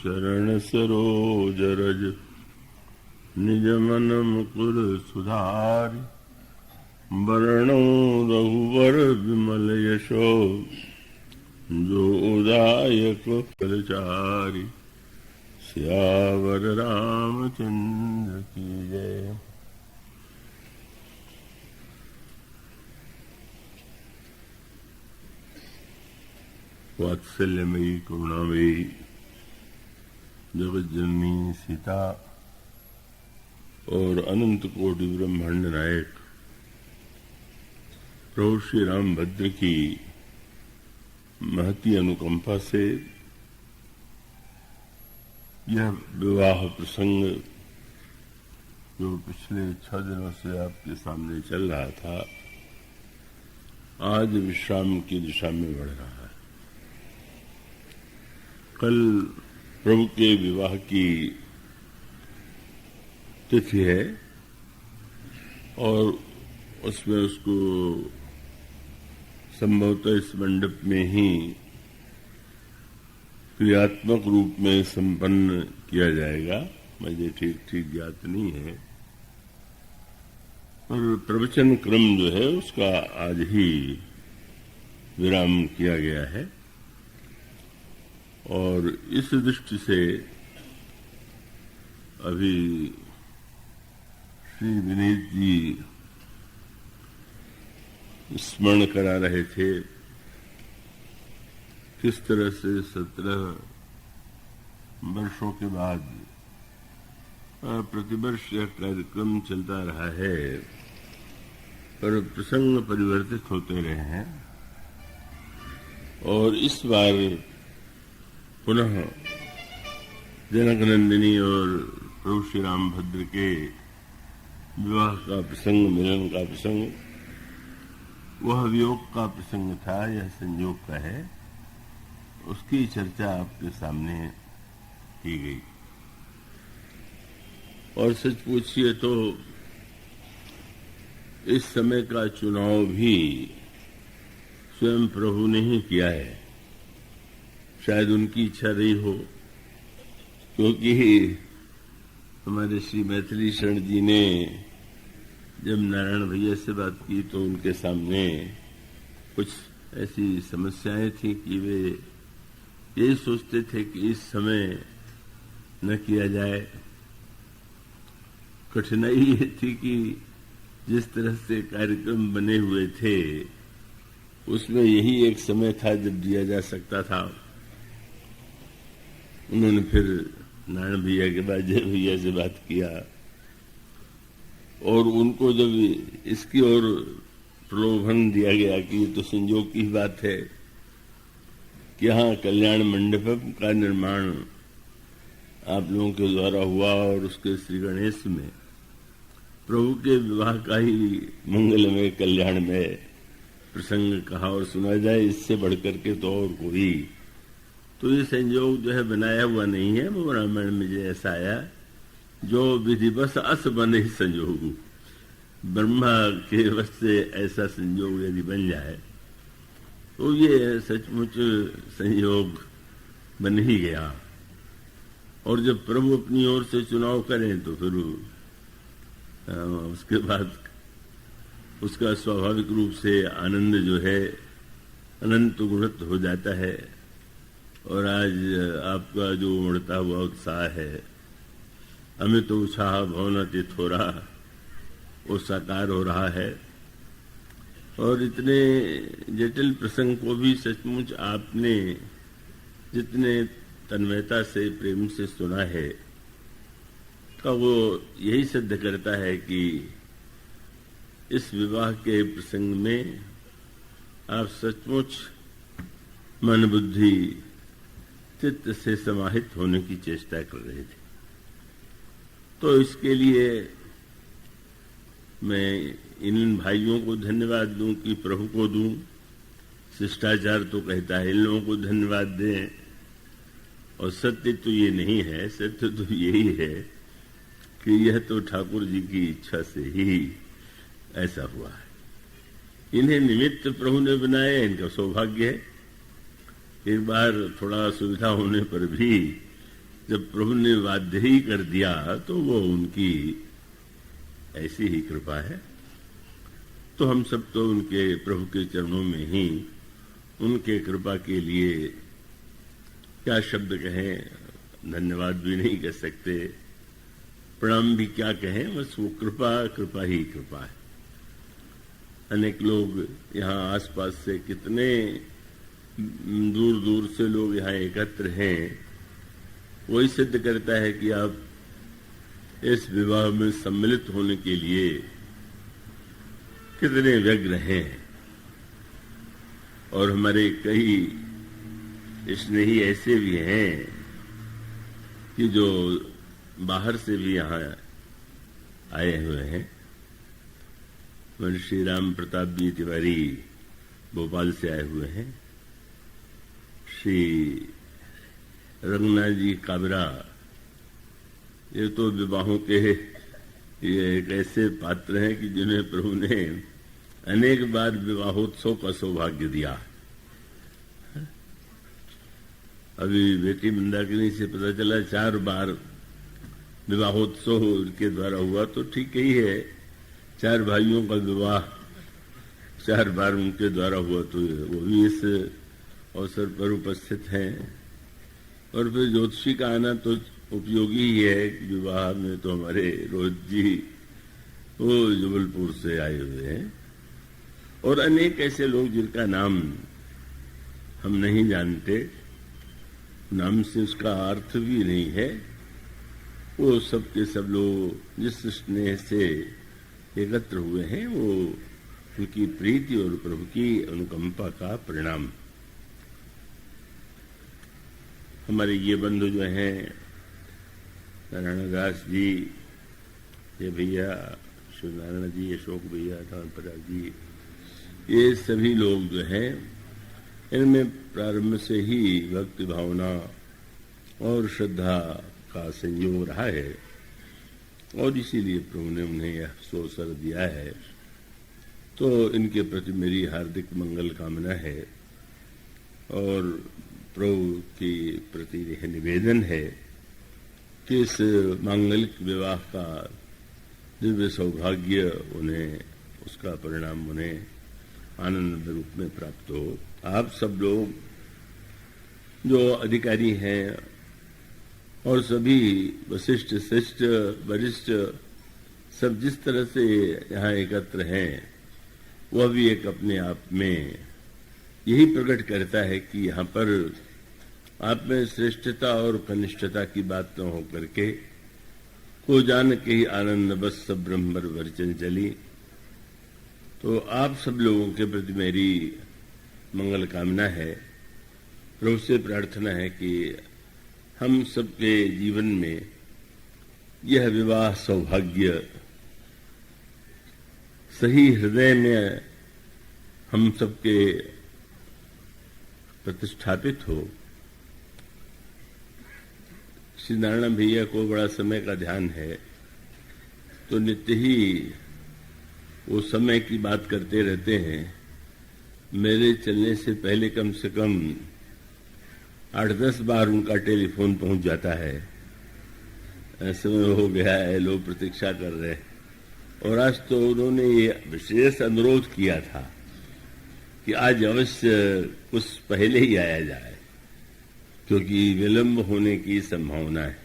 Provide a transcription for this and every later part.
चरण सरोज रज निज मन मुकुर सुधारि। वरणो रघुवर विमल यशो जो उदायक फलचारि। सियावर रामचंद्र की जय। वात्सल्यमयी करुणामयी जगत जननी सीता और अनंत कोटि ब्रह्मांड नायक प्रभु श्री रामभद्र की महती अनुकंपा से यह विवाह प्रसंग जो पिछले 6 दिनों से आपके सामने चल रहा था, आज विश्राम की दिशा में बढ़ रहा है। कल प्रभु के विवाह की तिथि है और उसमें उसको संभवतः इस मंडप में ही क्रियात्मक रूप में संपन्न किया जाएगा। मुझे ठीक ज्ञात नहीं है, और प्रवचन क्रम जो है उसका आज ही विराम किया गया है। और इस दृष्टि से अभी श्री विनीत जी स्मरण करा रहे थे किस तरह से 17 वर्षों के बाद प्रतिवर्ष यह कार्यक्रम चलता रहा है, पर प्रसंग परिवर्तित होते रहे हैं। और इस बार पुनः जनक नंदिनी और प्रभु श्री रामभद्र के विवाह का प्रसंग, मिलन का प्रसंग, वह वियोग का प्रसंग था, यह संयोग का है। उसकी चर्चा आपके सामने की गई। और सच पूछिए तो इस समय का चुनाव भी स्वयं प्रभु ने ही किया है। शायद उनकी इच्छा रही हो, क्योंकि हमारे श्री मैथिली शरण जी ने जब नारायण भैया से बात की तो उनके सामने कुछ ऐसी समस्याएं थी कि वे यही सोचते थे कि इस समय न किया जाए। कठिनाई ये थी कि जिस तरह से कार्यक्रम बने हुए थे उसमें यही एक समय था जब दिया जा सकता था। उन्होंने फिर नारायण भैया के बाद जय भैया से बात किया और उनको जब इसकी ओर प्रलोभन दिया गया कि ये तो संयोग की बात है कि हाँ, कल्याण मंडप का निर्माण आप लोगों के द्वारा हुआ और उसके श्री गणेश में प्रभु के विवाह का ही मंगलमय कल्याण में प्रसंग कहा और सुना जाए, इससे बढ़कर के तो और कोई। तो ये संयोग जो है बनाया हुआ नहीं है, वो रामायण में जो ऐसा आया जो विधिवश अस बने संयोग। ब्रह्मा के वश से ऐसा संयोग यदि बन जाए तो ये सचमुच संयोग बन ही गया। और जब प्रभु अपनी ओर से चुनाव करें तो फिर उसके बाद उसका स्वाभाविक रूप से आनंद जो है अनंत गुणत हो जाता है। और आज आपका जो उमड़ता हुआ उत्साह है, अमित उत्साह भवनति थोड़ा, वो साकार हो रहा है। और इतने जटिल प्रसंग को भी सचमुच आपने जितने तन्मयता से प्रेम से सुना है का वो यही सिद्ध करता है कि इस विवाह के प्रसंग में आप सचमुच मन बुद्धि चित्त से समाहित होने की चेष्टा कर रहे थे। तो इसके लिए मैं इन भाइयों को धन्यवाद दूं कि प्रभु को दूं। शिष्टाचार तो कहता है इन लोगों को धन्यवाद दें, और सत्य तो ये नहीं है। सत्य तो यही है कि यह तो ठाकुर जी की इच्छा से ही ऐसा हुआ है। इन्हें निमित्त प्रभु ने बनाया, इनका सौभाग्य है। एक बार थोड़ा सुविधा होने पर भी जब प्रभु ने बाध्य ही कर दिया तो वो उनकी ऐसी ही कृपा है। तो हम सब तो उनके प्रभु के चरणों में ही उनके कृपा के लिए क्या शब्द कहें, धन्यवाद भी नहीं कह सकते, प्रणाम भी क्या कहें, बस वो कृपा ही कृपा है। अनेक लोग यहाँ आसपास से कितने दूर दूर से लोग यहाँ एकत्र हैं, वही सिद्ध करता है कि आप इस विवाह में सम्मिलित होने के लिए कितने व्यग्र हैं। और हमारे कई स्नेही ऐसे भी हैं कि जो बाहर से भी यहाँ आए हुए हैं। श्री राम प्रताप जी तिवारी भोपाल से आए हुए हैं, श्री रंगनाथ जी काबरा, ये तो विवाहों के ये एक ऐसे पात्र हैं कि जिन्हें प्रभु ने अनेक बार विवाहोत्सव का सौभाग्य दिया। अभी बेटी मंदाकिनी से पता चला 4 बार विवाहोत्सव उनके द्वारा हुआ, तो ठीक ही है। 4 भाइयों का विवाह 4 बार उनके द्वारा हुआ, तो वो भी इस अवसर पर उपस्थित हैं। और फिर ज्योतिषी का आना तो उपयोगी ही है। विवाह में तो हमारे रोहित जी वो जबलपुर से आए हुए हैं, और अनेक ऐसे लोग जिनका नाम हम नहीं जानते, नाम से उसका अर्थ भी नहीं है। वो सब के सब लोग जिस स्नेह से एकत्र हुए हैं, वो उनकी प्रीति और प्रभु की अनुकंपा का परिणाम। हमारे ये बंधु जो हैं, नारायण दास जी, ये भैया शिवनारायण जी, अशोक भैया, धान प्रसाद जी, ये सभी लोग जो हैं, इनमें प्रारंभ से ही भक्ति भावना और श्रद्धा का संयोग रहा है, और इसीलिए प्रभु ने उन्हें यह अवसर दिया है। तो इनके प्रति मेरी हार्दिक मंगल कामना है, और प्रभु के प्रति यह निवेदन है कि इस मांगलिक विवाह का दिव्य सौभाग्य उन्हें, उसका परिणाम उन्हें आनंद रूप में प्राप्त हो। आप सब लोग जो अधिकारी हैं और सभी वशिष्ठ, श्रेष्ठ, वरिष्ठ सब जिस तरह से यहाँ एकत्र हैं, वह भी एक अपने आप में यही प्रकट करता है कि यहाँ पर आप में श्रेष्ठता और कनिष्ठता की बात न हो करके को जान के ही आनंद बस सब ब्रह्मर वर्चन चली। तो आप सब लोगों के प्रति मेरी मंगल कामना है। प्रभु से प्रार्थना है कि हम सबके जीवन में यह विवाह सौभाग्य सही हृदय में हम सबके प्रतिष्ठापित हो। श्री नारायण भैया को बड़ा समय का ध्यान है, तो नित्य ही वो समय की बात करते रहते हैं। मेरे चलने से पहले कम से कम 8-10 बार उनका टेलीफोन पहुंच जाता है, ऐसे में हो गया है, लोग प्रतीक्षा कर रहे हैं। और आज तो उन्होंने ये विशेष अनुरोध किया था कि आज अवश्य कुछ पहले ही आया जाए, क्योंकि विलंब होने की संभावना है।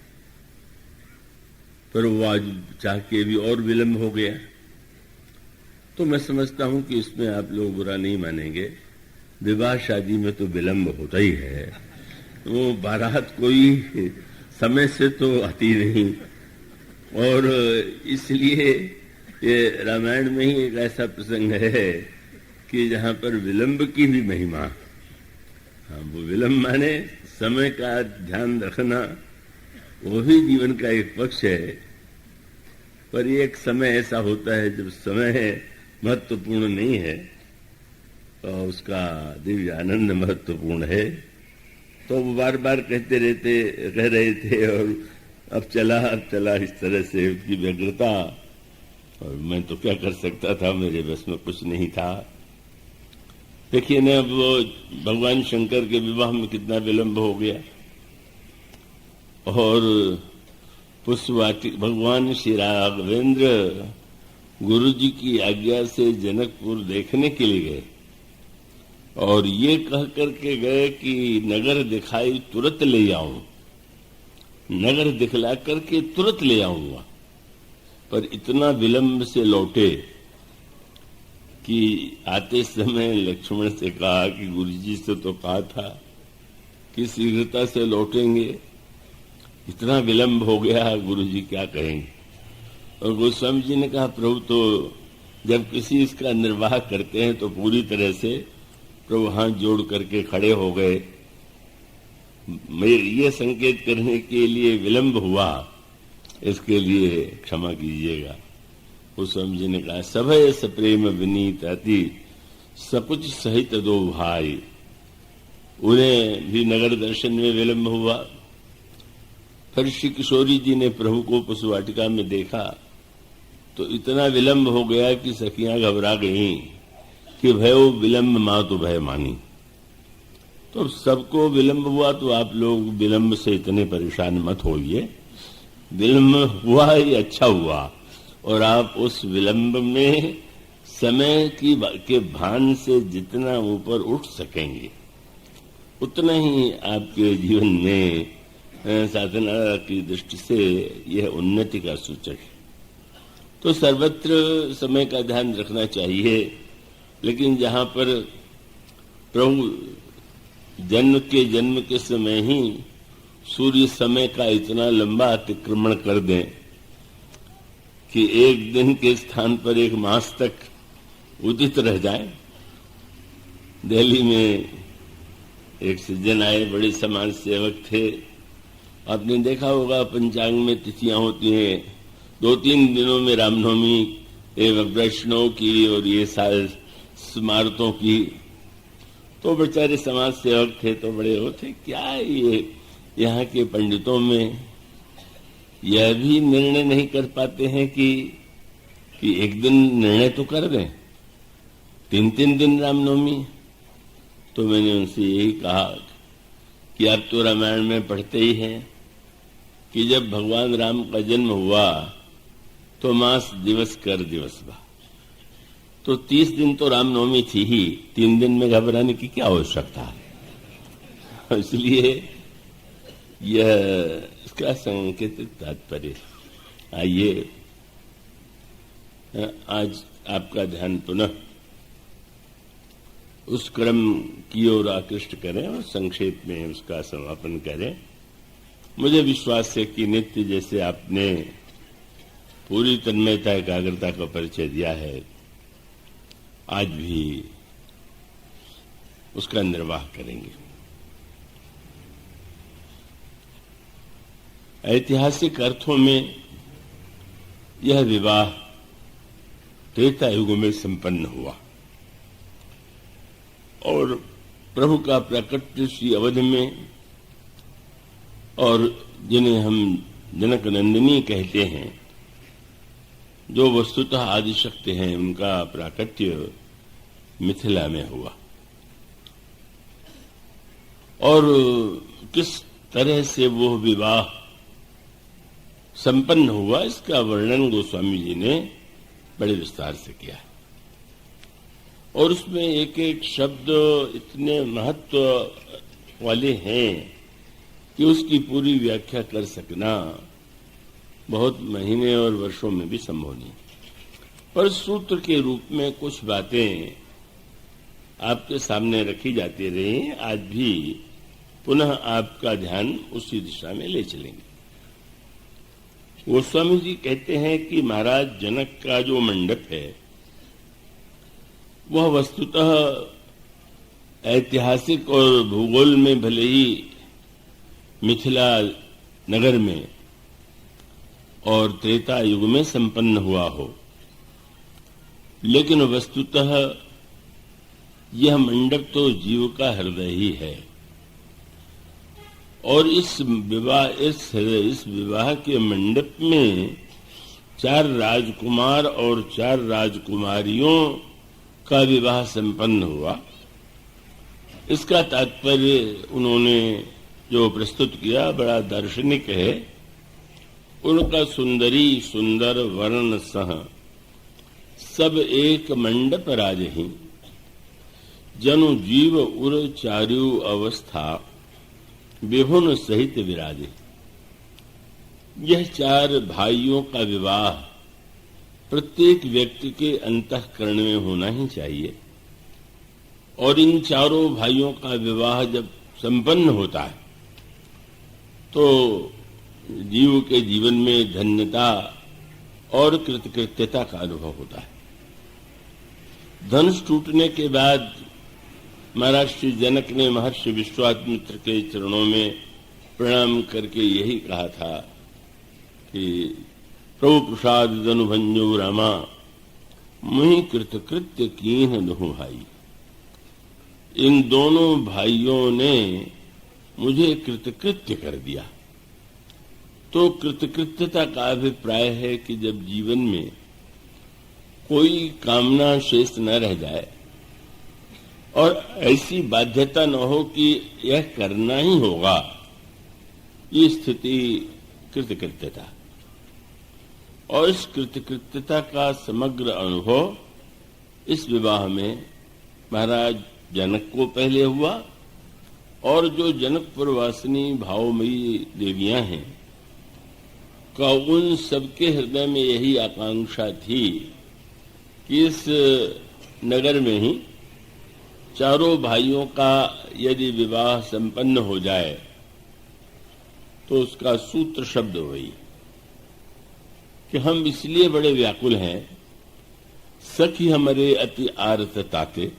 पर वो आज चाह के भी और विलंब हो गया। तो मैं समझता हूं कि इसमें आप लोग बुरा नहीं मानेंगे। विवाह शादी में तो विलंब होता ही है। वो बारात कोई समय से तो आती नहीं, और इसलिए ये रामायण में ही एक ऐसा प्रसंग है कि जहां पर विलंब की भी महिमा। हाँ, वो विलंब माने समय का ध्यान रखना, वो भी जीवन का एक पक्ष है। पर एक समय ऐसा होता है जब समय महत्वपूर्ण नहीं है, तो उसका दिव्य आनंद महत्वपूर्ण है। तो वो बार बार कह रहे थे, और अब चला इस तरह से उसकी व्यग्रता। और मैं तो क्या कर सकता था, मेरे बस में कुछ नहीं था। देखिए ना, अब वो भगवान शंकर के विवाह में कितना विलंब हो गया। और पुष्पवाटिका भगवान श्री राघवेंद्र गुरु जी की आज्ञा से जनकपुर देखने के लिए गए और ये कह करके गए कि नगर दिखाई तुरंत ले आऊं, नगर दिखला करके तुरंत ले आऊंगा। पर इतना विलंब से लौटे कि आते समय लक्ष्मण से कहा कि गुरुजी से तो कहा था कि शीघ्रता से लौटेंगे, इतना विलंब हो गया, गुरुजी क्या कहेंगे। और गोस्वामी जी ने कहा प्रभु तो जब किसी इसका निर्वाह करते हैं तो पूरी तरह से प्रभु हाथ जोड़ करके खड़े हो गए। ये संकेत करने के लिए विलंब हुआ, इसके लिए क्षमा कीजिएगा। गोस्वामी जी ने कहा सभय सप्रेम विनीत अति सकुच सहित दो भाई। उन्हें भी नगर दर्शन में विलंब हुआ। फिर श्री किशोरी जी ने प्रभु को पुष्पवाटिका में देखा तो इतना विलंब हो गया कि सखियां घबरा गईं कि भयो विलंब मां तो भय मानी। तो सबको विलंब हुआ तो आप लोग विलंब से इतने परेशान मत होइए, विलंब हुआ ही अच्छा हुआ। और आप उस विलंब में समय के भान से जितना ऊपर उठ सकेंगे उतना ही आपके जीवन में साधना की दृष्टि से यह उन्नति का सूचक है। तो सर्वत्र समय का ध्यान रखना चाहिए, लेकिन जहां पर प्रभु जन्म के समय ही सूर्य समय का इतना लंबा अतिक्रमण कर दें कि एक दिन के स्थान पर एक मास तक उदित रह जाए। दिल्ली में एक सज्जन आए, बड़े समाज सेवक थे। आपने देखा होगा पंचांग में तिथियां होती हैं, 2-3 दिनों में रामनवमी एवं वैष्णव की और ये स्मारतों की। तो बेचारे समाज सेवक थे तो बड़े वो थे, क्या ये यहाँ के पंडितों में यह भी निर्णय नहीं कर पाते हैं कि एक दिन निर्णय तो कर दें, 3-3 दिन रामनवमी। तो मैंने उनसे यही कहा कि आप तो रामायण में पढ़ते ही हैं कि जब भगवान राम का जन्म हुआ तो मास दिवस कर दिवस बा। तो 30 दिन तो रामनवमी थी ही, 3 दिन में घबराने की क्या आवश्यकता है। इसलिए यह इसका संकेतित तात्पर्य। आइए आज आपका ध्यान पुनः उस क्रम की ओर आकृष्ट करें और संक्षेप में उसका समापन करें। मुझे विश्वास है कि नित्य जैसे आपने पूरी तन्मयता एकाग्रता का परिचय दिया है, आज भी उसका निर्वाह करेंगे। ऐतिहासिक अर्थों में यह विवाह त्रेता युग में संपन्न हुआ और प्रभु का प्राकट्य श्री अवध में, और जिन्हें हम जनक नंदिनी कहते हैं, जो वस्तुतः आदिशक्ति हैं, उनका प्राकट्य मिथिला में हुआ। और किस तरह से वो विवाह संपन्न हुआ इसका वर्णन गोस्वामी जी ने बड़े विस्तार से किया है। और उसमें एक एक शब्द इतने महत्व वाले हैं कि उसकी पूरी व्याख्या कर सकना बहुत महीने और वर्षों में भी संभव नहीं। पर सूत्र के रूप में कुछ बातें आपके सामने रखी जाती रही, आज भी पुनः आपका ध्यान उसी दिशा में ले चलेंगे। गोस्वामी जी कहते हैं कि महाराज जनक का जो मंडप है वह वस्तुतः ऐतिहासिक और भूगोल में भले ही मिथिला नगर में और त्रेता युग में संपन्न हुआ हो, लेकिन वस्तुतः यह मंडप तो जीव का हृदय ही है। और इस विवाह के मंडप में 4 राजकुमार और 4 राजकुमारियों का विवाह संपन्न हुआ। इसका तात्पर्य उन्होंने जो प्रस्तुत किया बड़ा दार्शनिक है। उनका सुंदरी सुंदर वर्ण सह सब एक मंडप राजहि, जनु जीव उर चारु अवस्था विभुन सहित विराजे। यह चार भाइयों का विवाह प्रत्येक व्यक्ति के अंतःकरण में होना ही चाहिए, और इन चारों भाइयों का विवाह जब संपन्न होता है तो जीव के जीवन में धन्यता और कृतकृत्यता का अनुभव होता है। धनुष टूटने के बाद महाराज श्री जनक ने महर्षि विश्वामित्र के चरणों में प्रणाम करके यही कहा था कि प्रभु प्रसाद धनुभंजो रामा, मुहि कृतकृत्य कीन्ह दुहु भाई। इन दोनों भाइयों ने मुझे कृतकृत्य कर दिया। तो कृतकृत्यता का अभिप्राय है कि जब जीवन में कोई कामना शेष न रह जाए और ऐसी बाध्यता न हो कि यह करना ही होगा, ये स्थिति कृतकृत्यता। और इस कृतकृत्यता का समग्र अनुभव इस विवाह में महाराज जनक को पहले हुआ, और जो जनकपुर वासिनी भावमयी देवियां हैं का उन सबके हृदय में यही आकांक्षा थी कि इस नगर में ही चारों भाइयों का यदि विवाह संपन्न हो जाए तो उसका सूत्र शब्द वही कि हम इसलिए बड़े व्याकुल हैं, सखी हमारे अति आरत ताते,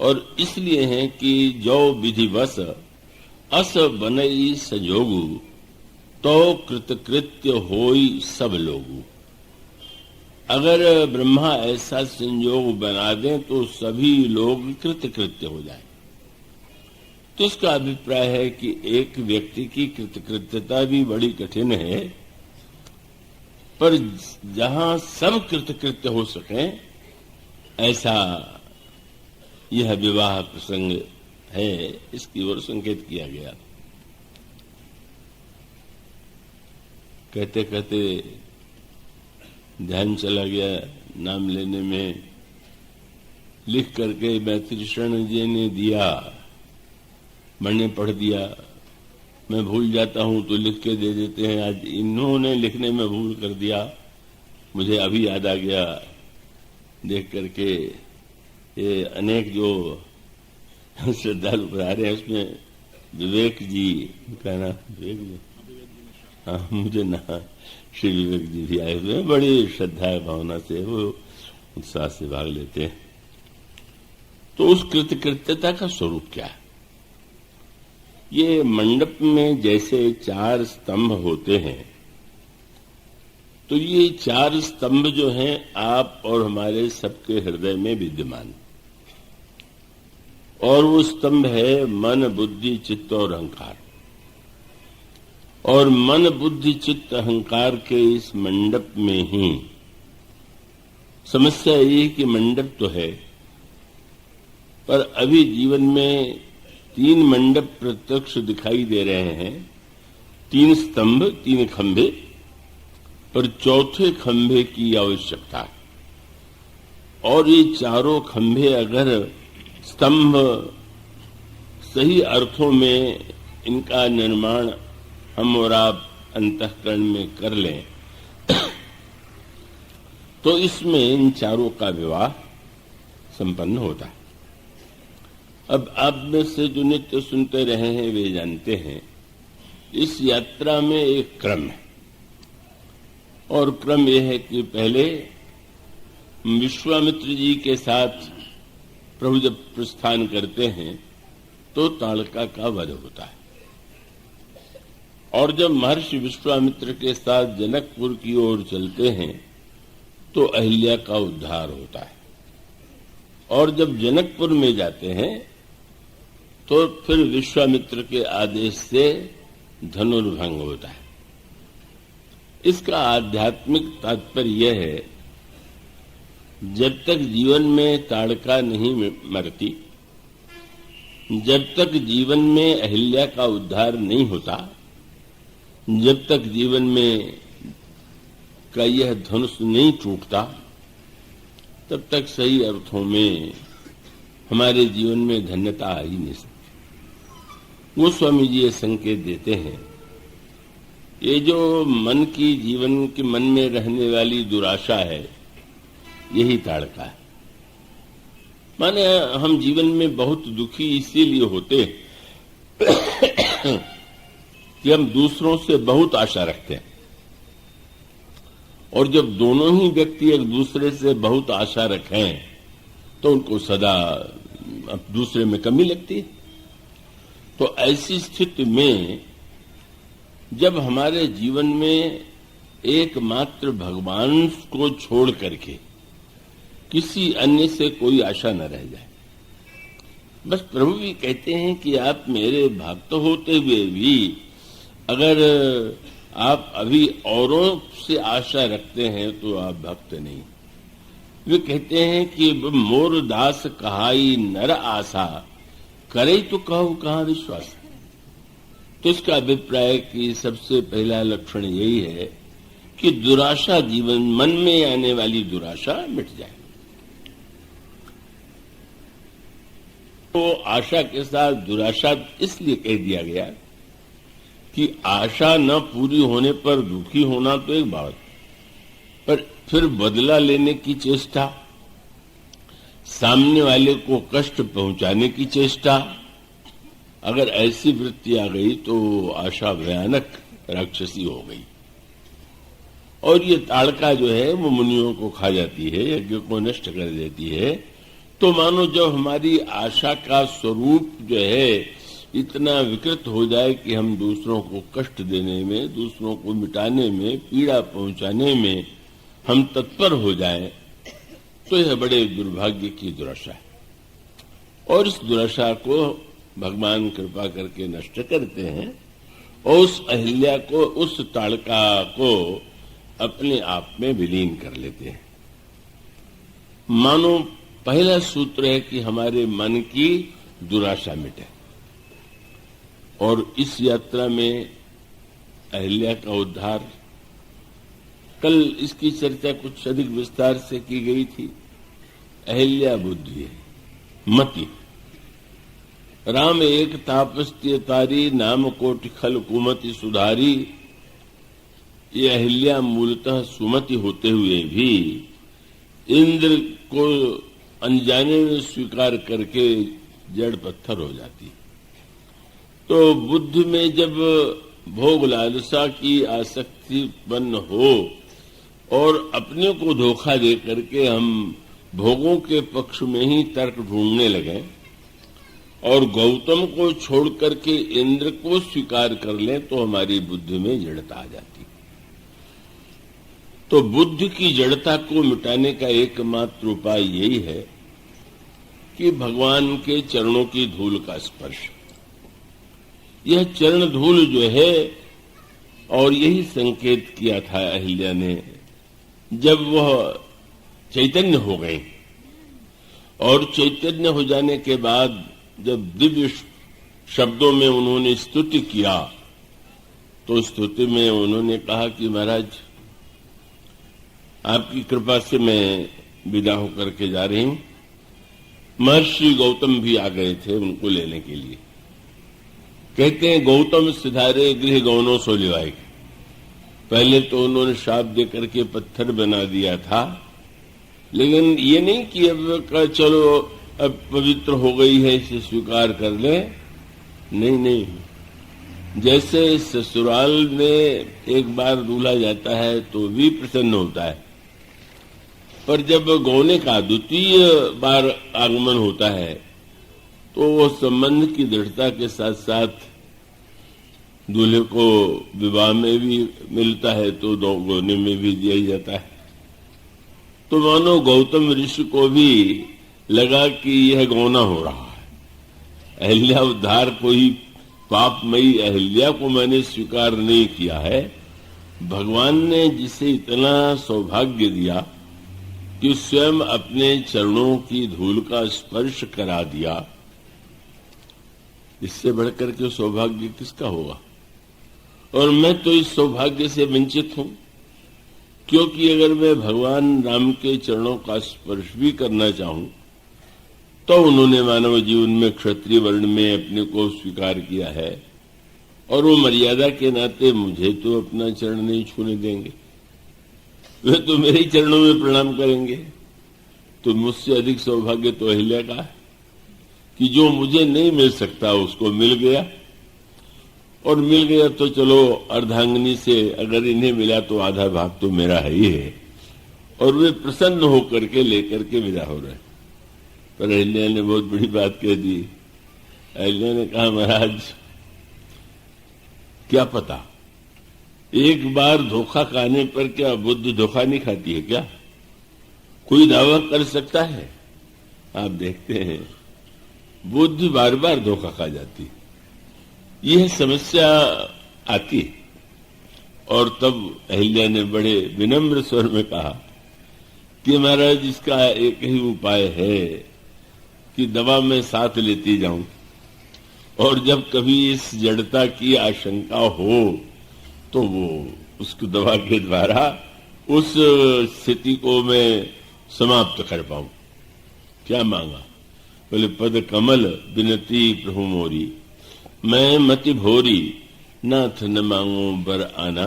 और इसलिए हैं कि जो विधिवश अस बनई संजोगु, तो कृतकृत्य होई सब लोगु। अगर ब्रह्मा ऐसा संयोग बना दें तो सभी लोग कृतकृत्य हो जाए। तो इसका अभिप्राय है कि एक व्यक्ति की कृतकृत्यता भी बड़ी कठिन है, पर जहां सब कृतकृत्य हो सके ऐसा यह विवाह प्रसंग है, इसकी ओर संकेत किया गया। कहते कहते ध्यान चला गया नाम लेने में, लिख करके मैत्री शरण जी ने दिया, मैंने पढ़ दिया। मैं भूल जाता हूं तो लिख के दे देते हैं, आज इन्होंने लिखने में भूल कर दिया, मुझे अभी याद आ गया देख करके। ये अनेक जो श्रद्धालु पढ़ा रहे हैं उसमें विवेक जी का नाम, विवेक जी, हाँ मुझे ना श्री विवेक जी भी आए हुए हैं, बड़ी श्रद्धा भावना से वो उत्साह से भाग लेते हैं। तो उस कृतकृत्यता का स्वरूप क्या है? ये मंडप में जैसे चार स्तंभ होते हैं, तो ये चार स्तंभ जो हैं आप और हमारे सबके हृदय में विद्यमान, और वो स्तंभ है मन बुद्धि चित्त और अहंकार। और मन बुद्धि चित्त अहंकार के इस मंडप में ही समस्या ये कि मंडप तो है, पर अभी जीवन में तीन मंडप प्रत्यक्ष दिखाई दे रहे हैं, तीन स्तंभ, तीन खंभे, पर चौथे खंभे की आवश्यकता है। और ये चारों खंभे अगर स्तंभ सही अर्थों में इनका निर्माण हम और आप अंतःकरण में कर लें तो इसमें इन चारों का विवाह संपन्न होता है। अब आप में से जो नित्य सुनते रहे हैं वे जानते हैं इस यात्रा में एक क्रम है, और क्रम यह है कि पहले विश्वामित्र जी के साथ प्रभु जब प्रस्थान करते हैं तो ताड़का का वध होता है, और जब महर्षि विश्वामित्र के साथ जनकपुर की ओर चलते हैं तो अहिल्या का उद्धार होता है, और जब जनकपुर में जाते हैं तो फिर विश्वामित्र के आदेश से धनुर्भंग होता है। इसका आध्यात्मिक तात्पर्य यह है, जब तक जीवन में ताड़का नहीं मरती जब तक जीवन में अहिल्या का उद्धार नहीं होता, जब तक जीवन में का यह धनुष नहीं टूटता, तब तक सही अर्थों में हमारे जीवन में धन्यता आ ही नहीं सकती। वो स्वामी जी ये संकेत देते हैं, ये जो मन की जीवन के मन में रहने वाली दुराशा है, यही ताड़का है। माने हम जीवन में बहुत दुखी इसीलिए होते कि हम दूसरों से बहुत आशा रखते हैं, और जब दोनों ही व्यक्ति एक दूसरे से बहुत आशा रखें तो उनको सदा दूसरे में कमी लगती है। तो ऐसी स्थिति में जब हमारे जीवन में एकमात्र भगवान को छोड़ करके किसी अन्य से कोई आशा न रह जाए, बस प्रभु भी कहते हैं कि आप मेरे भक्त होते हुए भी अगर आप अभी औरों से आशा रखते हैं तो आप भक्त नहीं। वे कहते हैं कि मोर दास कहाई नर आशा, करे तो कहो कहाँ विश्वास। तो इसका अभिप्राय कि सबसे पहला लक्षण यही है कि दुराशा, जीवन मन में आने वाली दुराशा मिट जाए। तो आशा के साथ दुराशा इसलिए कह दिया गया कि आशा न पूरी होने पर दुखी होना तो एक बात, पर फिर बदला लेने की चेष्टा, सामने वाले को कष्ट पहुंचाने की चेष्टा, अगर ऐसी वृत्ति आ गई तो आशा भयानक राक्षसी हो गई। और ये ताड़का जो है वो मुनियों को खा जाती है, यज्ञ को नष्ट कर देती है। तो मानो जब हमारी आशा का स्वरूप जो है इतना विकृत हो जाए कि हम दूसरों को कष्ट देने में, दूसरों को मिटाने में, पीड़ा पहुंचाने में हम तत्पर हो जाएं, तो यह बड़े दुर्भाग्य की दुराशा है। और इस दुराशा को भगवान कृपा करके नष्ट करते हैं और उस अहिल्या को, उस ताड़का को अपने आप में विलीन कर लेते हैं। मानो पहला सूत्र है कि हमारे मन की दुराशा मिटे। और इस यात्रा में अहिल्या का उद्धार, कल इसकी चर्चा कुछ अधिक विस्तार से की गई थी। अहिल्या बुद्धि है, मति। राम एक तापस्त्य तारी, नाम कोटि खल कुमति सुधारी। ये अहिल्या मूलतः सुमति होते हुए भी इंद्र को अनजाने में स्वीकार करके जड़ पत्थर हो जाती। तो बुद्धि में जब भोग लालसा की आसक्ति उत्पन्न हो और अपने को धोखा दे करके हम भोगों के पक्ष में ही तर्क ढूंढने लगे और गौतम को छोड़ करके इंद्र को स्वीकार कर लें, तो हमारी बुद्धि में जड़ता आ जाती। तो बुद्धि की जड़ता को मिटाने का एकमात्र उपाय यही है कि भगवान के चरणों की धूल का स्पर्श। यह चरण धूल जो है, और यही संकेत किया था अहिल्या ने जब वह चैतन्य हो गई। और चैतन्य हो जाने के बाद जब दिव्य शब्दों में उन्होंने स्तुति किया, तो स्तुति में उन्होंने कहा कि महाराज, आपकी कृपा से मैं विदा होकर के जा रही हूं। महर्षि गौतम भी आ गए थे उनको लेने के लिए। कहते हैं गौतम सिधारे गृह गौनों सो लिवाए। पहले तो उन्होंने शाप दे करके पत्थर बना दिया था, लेकिन ये नहीं कि अब चलो अब पवित्र हो गई है इसे स्वीकार कर ले। नहीं नहीं, जैसे ससुराल में एक बार दूल्हा जाता है तो भी प्रसन्न होता है, पर जब गौने का द्वितीय बार आगमन होता है तो वो संबंध की दृढ़ता के साथ साथ दूल्हे को विवाह में भी मिलता है तो गौने में भी दिया ही जाता है। तो मानो गौतम ऋषि को भी लगा कि यह गौना हो रहा है। अहिल्या उद्धार कोई पापमयी अहिल्या को मैंने स्वीकार नहीं किया है। भगवान ने जिसे इतना सौभाग्य दिया कि स्वयं अपने चरणों की धूल का स्पर्श करा दिया, इससे बढ़कर के सौभाग्य किसका होगा? और मैं तो इस सौभाग्य से वंचित हूं, क्योंकि अगर मैं भगवान राम के चरणों का स्पर्श भी करना चाहूं तो उन्होंने मानव जीवन में क्षत्रिय वर्ण में अपने को स्वीकार किया है, और वो मर्यादा के नाते मुझे तो अपना चरण नहीं छूने देंगे, वे तो मेरे ही चरणों में प्रणाम करेंगे। तो मुझसे अधिक सौभाग्य तो अहिल्या का है कि जो मुझे नहीं मिल सकता उसको मिल गया, और मिल गया तो चलो अर्धांगिनी से अगर इन्हें मिला तो आधा भाग तो मेरा है ही है, और वे प्रसन्न होकर के लेकर के विदा हो रहे। पर अहिल्या ने बहुत बड़ी बात कह दी। अहिल्या ने कहा, महाराज क्या पता, एक बार धोखा खाने पर क्या बुद्ध धोखा नहीं खाती है क्या? कोई दावा कर सकता है? आप देखते हैं बुद्ध बार बार धोखा खा जाती, यह समस्या आती। और तब अहिल्या ने बड़े विनम्र स्वर में कहा कि महाराज इसका एक ही उपाय है कि दवा में साथ लेती जाऊं, और जब कभी इस जड़ता की आशंका हो तो वो उसको दवा के द्वारा उस स्थिति को मैं समाप्त कर पाऊं। क्या मांगा? बोले, पद कमल बिनती प्रभु मोरी, मैं मति भोरी नाथ न मांगो बर आना,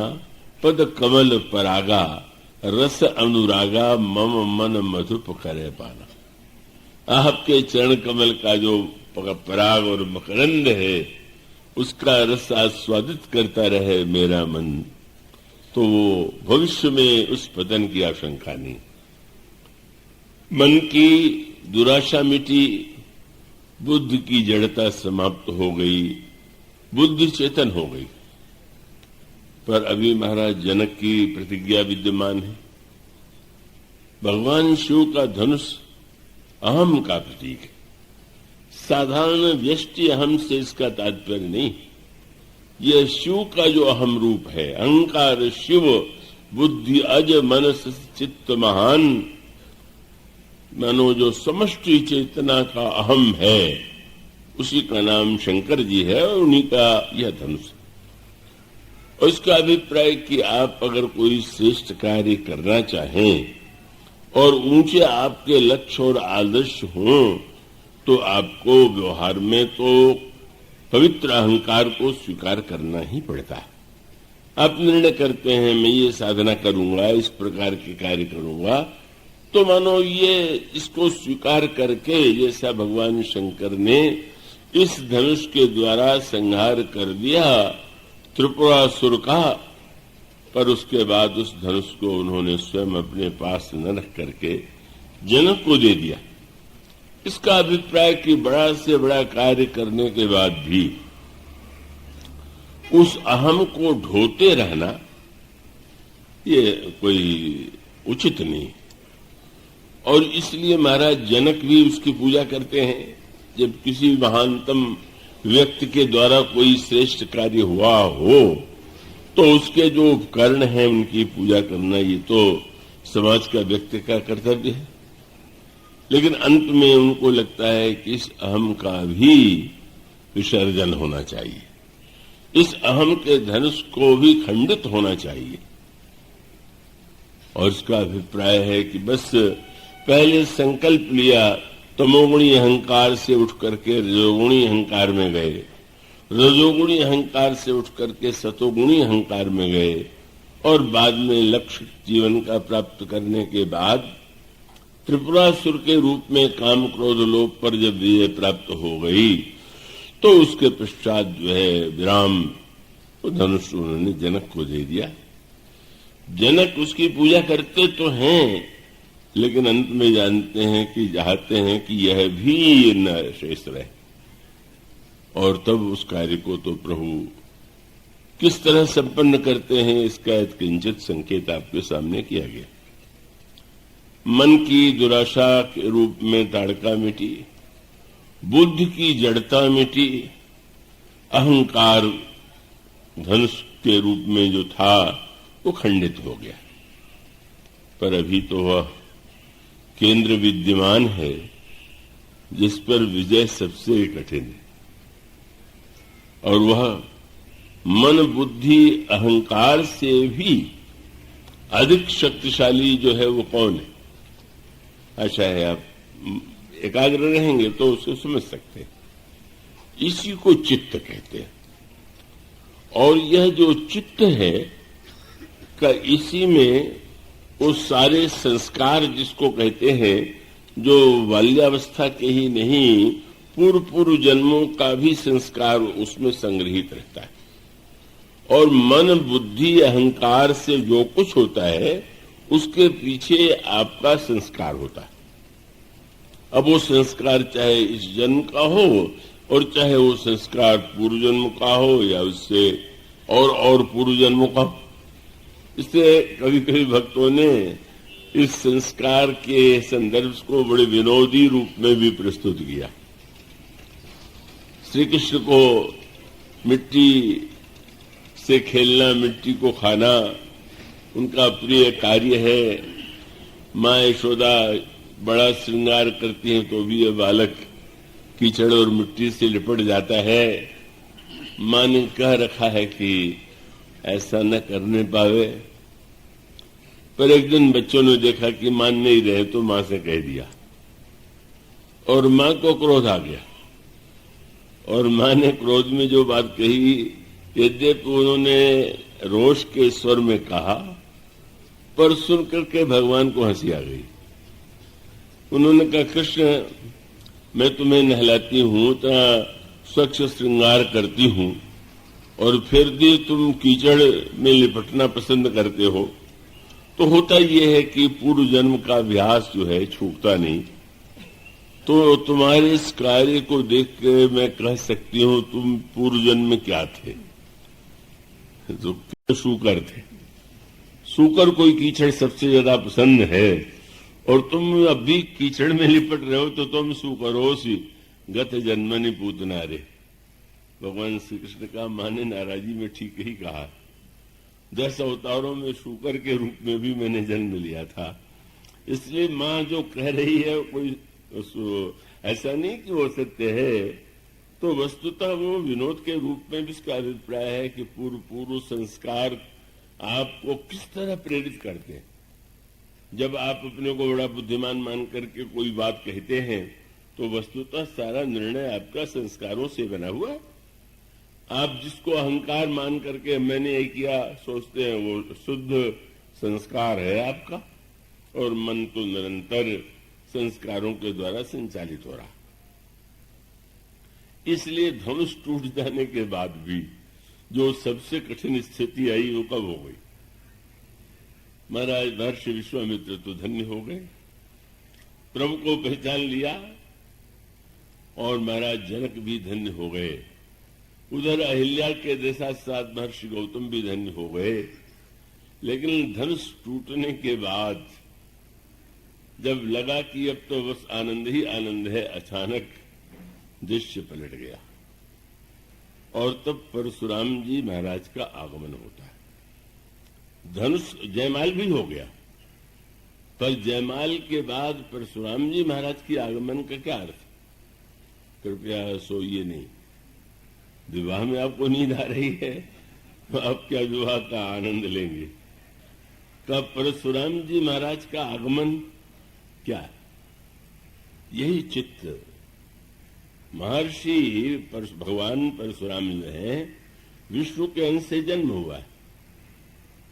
पद कमल परागा रस अनुरागा मम मन मधुप करे पाना। आपके चरण कमल का जो पराग और मकरंद है उसका रस आस्वादित करता रहे मेरा मन, तो वो भविष्य में उस पतन की आशंका नहीं। मन की दुराशा मिटी, बुद्ध की जड़ता समाप्त हो गई, बुद्ध चेतन हो गई। पर अभी महाराज जनक की प्रतिज्ञा विद्यमान है। भगवान शिव का धनुष अहम का प्रतीक है। साधारण व्यष्टि अहम से इसका तात्पर्य नहीं, यह शिव का जो अहम रूप है, अहंकार शिव बुद्धि अज मनस चित्त महान, मानो जो समष्टि चेतना का अहम है उसी का नाम शंकर जी है, और उन्हीं का यह धनुष। और इसका अभिप्राय कि आप अगर कोई श्रेष्ठ कार्य करना चाहें और ऊंचे आपके लक्ष्य और आदर्श हों तो आपको व्यवहार में तो पवित्र अहंकार को स्वीकार करना ही पड़ता है। आप निर्णय करते हैं मैं ये साधना करूंगा, इस प्रकार के कार्य करूंगा, तो मानो ये इसको स्वीकार करके, जैसा भगवान शंकर ने इस धनुष के द्वारा संहार कर दिया त्रिपुरासुर का, पर उसके बाद उस धनुष को उन्होंने स्वयं अपने पास न रख करके जनक को दे दिया। इसका अभिप्राय कि बड़ा से बड़ा कार्य करने के बाद भी उस अहम को ढोते रहना ये कोई उचित नहीं। और इसलिए महाराज जनक भी उसकी पूजा करते हैं। जब किसी महानतम व्यक्ति के द्वारा कोई श्रेष्ठ कार्य हुआ हो तो उसके जो उपकरण हैं उनकी पूजा करना ये तो समाज का व्यक्ति का कर्तव्य है। लेकिन अंत में उनको लगता है कि इस अहम का भी विसर्जन होना चाहिए, इस अहम के धनुष को भी खंडित होना चाहिए। और इसका अभिप्राय है कि बस पहले संकल्प लिया, तमोगुणी अहंकार से उठ करके रजोगुणी अहंकार में गए, रजोगुणी अहंकार से उठ करके सतोगुणी अहंकार में गए, और बाद में लक्ष्य जीवन का प्राप्त करने के बाद त्रिपुरासुर के रूप में काम क्रोध लोभ पर जब विजय प्राप्त हो गई तो उसके पश्चात जो है विराम धनुष उन्होंने जनक को दे दिया। जनक उसकी पूजा करते तो हैं, लेकिन अंत में जानते हैं कि चाहते हैं कि यह भी न शेष रहे। और तब उस कार्य को तो प्रभु किस तरह संपन्न करते हैं इसका एक किंचित संकेत आपके सामने किया गया। मन की दुराशा के रूप में ताड़का मिटी, बुद्ध की जड़ता मिटी, अहंकार धनुष के रूप में जो था वो खंडित हो गया। पर अभी तो वह केंद्र विद्यमान है जिस पर विजय सबसे कठिन है। और वह मन बुद्धि अहंकार से भी अधिक शक्तिशाली जो है वो कौन है? अच्छा है, आप एकाग्र रहेंगे तो उसे समझ सकते हैं। इसी को चित्त कहते हैं। और यह जो चित्त है का इसी में वो सारे संस्कार जिसको कहते हैं, जो बाल्यावस्था के ही नहीं पूर्व पूर्व जन्मों का भी संस्कार उसमें संग्रहित रहता है। और मन बुद्धि अहंकार से जो कुछ होता है उसके पीछे आपका संस्कार होता है। अब वो संस्कार चाहे इस जन्म का हो और चाहे वो संस्कार पूर्व जन्म का हो या उससे और पूर्व जन्मों का हो। इससे कभी कभी भक्तों ने इस संस्कार के संदर्भ को बड़े विनोदी रूप में भी प्रस्तुत किया। श्री कृष्ण को मिट्टी से खेलना, मिट्टी को खाना उनका प्रिय कार्य है। माँ यशोदा बड़ा श्रृंगार करती हैं तो भी यह बालक कीचड़ और मिट्टी से लिपट जाता है। माँ ने कह रखा है कि ऐसा न करने पावे, पर एक दिन बच्चों ने देखा कि मान नहीं रहे तो माँ से कह दिया और माँ को क्रोध आ गया। और माँ ने क्रोध में जो बात कही, यद्यपि उन्होंने रोष के स्वर में कहा, पर सुन करके भगवान को हंसी आ गई। उन्होंने कहा, कृष्ण मैं तुम्हें नहलाती हूं, स्वच्छ श्रृंगार करती हूं और फिर भी तुम कीचड़ में लिपटना पसंद करते हो, तो होता यह है कि पूर्व जन्म का अभ्यास जो है छूटता नहीं। तो तुम्हारे इस कार्य को देख के मैं कह सकती हूं तुम पूर्व जन्म में क्या थे? तो शूकर थे। शूकर कोई कीचड़ सबसे ज्यादा पसंद है और तुम अभी कीचड़ में लिपट रहे हो तो तुम शूकरोसी गत जन्मनि पूतना रे। भगवान श्री कृष्ण का मां ने नाराजी में ठीक ही कहा। 10 अवतारों में शूकर के रूप में भी मैंने जन्म लिया था। इसलिए मां जो कह रही है कोई ऐसा नहीं कि वो सत्य है, तो वस्तुतः वो विनोद के रूप में भी इसका अभिप्राय है कि पूर्व संस्कार आपको किस तरह प्रेरित करते हैं। जब आप अपने को बड़ा बुद्धिमान मान करके कोई बात कहते हैं तो वस्तुतः सारा निर्णय आपका संस्कारों से बना हुआ है। आप जिसको अहंकार मान करके मैंने ये किया सोचते हैं, वो शुद्ध संस्कार है आपका, और मन तो निरंतर संस्कारों के द्वारा संचालित हो रहा। इसलिए धनुष टूट जाने के बाद भी जो सबसे कठिन स्थिति आई वो कब हो गई? महाराज महर्षि विश्वामित्र तो धन्य हो गए, प्रभु को पहचान लिया, और महाराज जनक भी धन्य हो गए। उधर अहिल्या के देशा साथ महर्षि गौतम भी धन्य हो गए। लेकिन धनुष टूटने के बाद जब लगा कि अब तो बस आनंद ही आनंद है, अचानक दृश्य पलट गया और तब परशुराम जी महाराज का आगमन होता है। धनुष जयमाल भी हो गया, पर जयमाल के बाद परशुराम जी महाराज की आगमन का क्या अर्थ? कृपया सोइए नहीं। विवाह में आपको नींद आ रही है तो आप क्या विवाह का आनंद लेंगे? कब परशुराम जी महाराज का आगमन क्या? यही चित्त। महर्षि भगवान परशुराम जो है विष्णु के अंश से जन्म हुआ है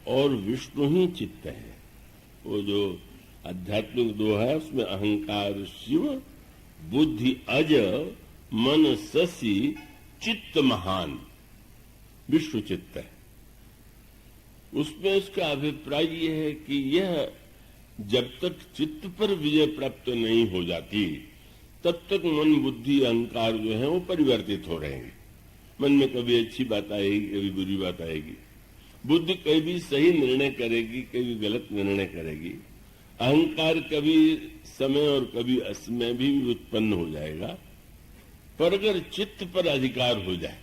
और विष्णु ही चित्त है। वो जो आध्यात्मिक दोहा है उसमें अहंकार शिव, बुद्धि अज, मन शशि, चित्त महान, विष्णु चित्त है। उसमें इसका अभिप्राय यह है कि यह जब तक चित्त पर विजय प्राप्त नहीं हो जाती तब तक मन बुद्धि अहंकार जो है वो परिवर्तित हो रहेंगे। मन में कभी अच्छी बात आएगी, कभी बुरी बात आएगी। बुद्धि कभी सही निर्णय करेगी, कभी गलत निर्णय करेगी। अहंकार कभी समय और कभी असमय भी उत्पन्न हो जाएगा, पर अगर चित्त पर अधिकार हो जाए,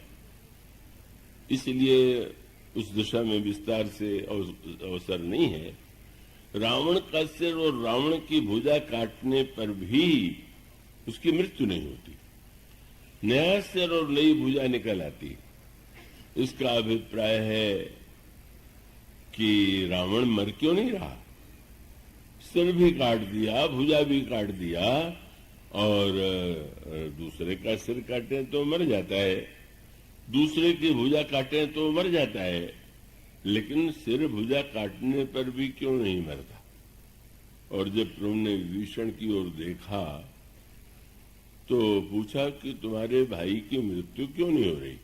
इसलिए उस दिशा में विस्तार से अवसर नहीं है। रावण का सिर और रावण की भुजा काटने पर भी उसकी मृत्यु नहीं होती। नया सिर और नई भुजा निकल आती। इसका अभिप्राय है कि रावण मर क्यों नहीं रहा? सिर भी काट दिया, भुजा भी काट दिया, और दूसरे का सिर काटे तो मर जाता है, दूसरे की भुजा काटे तो मर जाता है, लेकिन सिर भुजा काटने पर भी क्यों नहीं मरता? और जब प्रभु ने विभीषण की ओर देखा तो पूछा कि तुम्हारे भाई की मृत्यु क्यों नहीं हो रही?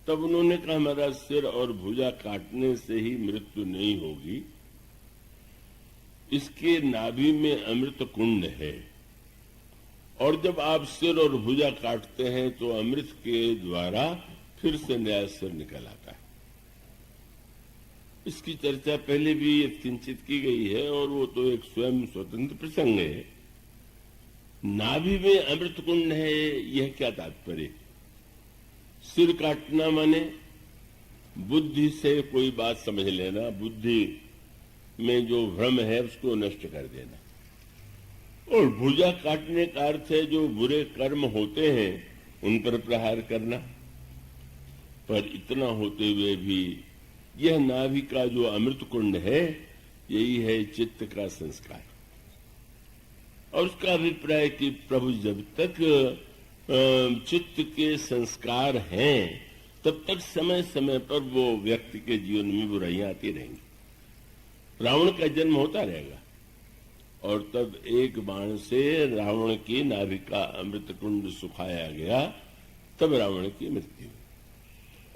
तब उन्होंने कहा हमारा सिर और भुजा काटने से ही मृत्यु नहीं होगी, इसके नाभि में अमृत कुंड है, और जब आप सिर और भुजा काटते हैं तो अमृत के द्वारा फिर से नया सिर निकल आता है। इसकी चर्चा पहले भी किंचित की गई है, और वो तो एक स्वयं स्वतंत्र प्रसंग है। नाभि में अमृत कुंड है, यह क्या तात्पर्य? सिर काटना माने बुद्धि से कोई बात समझ लेना, बुद्धि में जो भ्रम है उसको नष्ट कर देना, और भुजा काटने का अर्थ है जो बुरे कर्म होते हैं उन पर प्रहार करना। पर इतना होते हुए भी यह नाभि का जो अमृत कुंड है, यही है चित्त का संस्कार। और उसका अभिप्राय कि प्रभु जब तक चित्त के संस्कार हैं तब तक समय समय पर वो व्यक्ति के जीवन में बुराइयां आती रहेंगी। रावण का जन्म होता रहेगा, और तब एक बाण से रावण की नाभि का अमृत कुंड सुखाया गया, तब रावण की मृत्यु।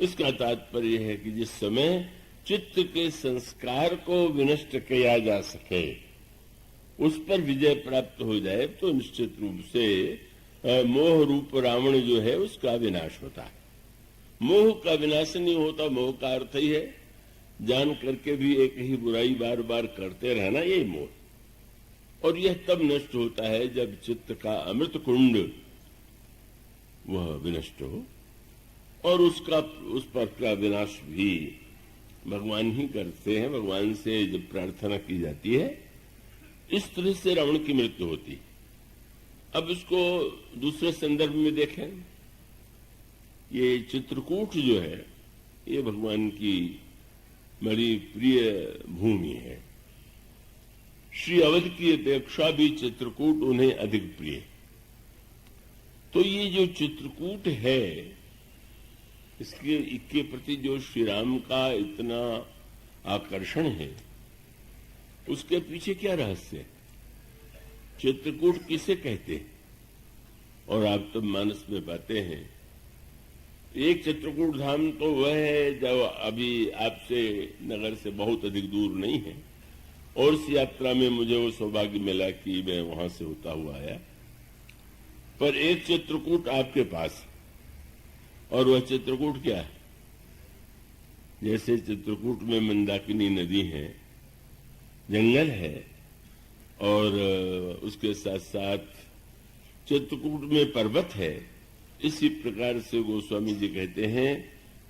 इसका तात्पर्य है कि जिस समय चित्त के संस्कार को विनष्ट किया जा सके, उस पर विजय प्राप्त हो जाए, तो निश्चित रूप से मोह रूप रावण जो है उसका विनाश होता है। मोह का विनाश नहीं होता, मोह का अर्थ ही है जान करके भी एक ही बुराई बार बार करते रहना, यही मोह। और यह तब नष्ट होता है जब चित्त का अमृत कुंड वह विनष्ट हो, और उस पर का विनाश भी भगवान ही करते हैं। भगवान से जब प्रार्थना की जाती है, इस तरह से रावण की मृत्यु होती। अब इसको दूसरे संदर्भ में देखें, ये चित्रकूट जो है ये भगवान की बड़ी प्रिय भूमि है। श्री अवध की अपेक्षा भी चित्रकूट उन्हें अधिक प्रिय। तो ये जो चित्रकूट है, इसके प्रति जो श्री राम का इतना आकर्षण है, उसके पीछे क्या रहस्य है? चित्रकूट किसे कहते हैं? और आप तो मानस में पाते हैं, एक चित्रकूट धाम तो वह है जो अभी आपसे नगर से बहुत अधिक दूर नहीं है, और इस यात्रा में मुझे वो सौभाग्य मिला कि मैं वहां से होता हुआ आया। पर एक चित्रकूट आपके पास, और वह चित्रकूट क्या है? जैसे चित्रकूट में मंदाकिनी नदी है, जंगल है, और उसके साथ साथ चित्रकूट में पर्वत है, इसी प्रकार से गोस्वामी जी कहते हैं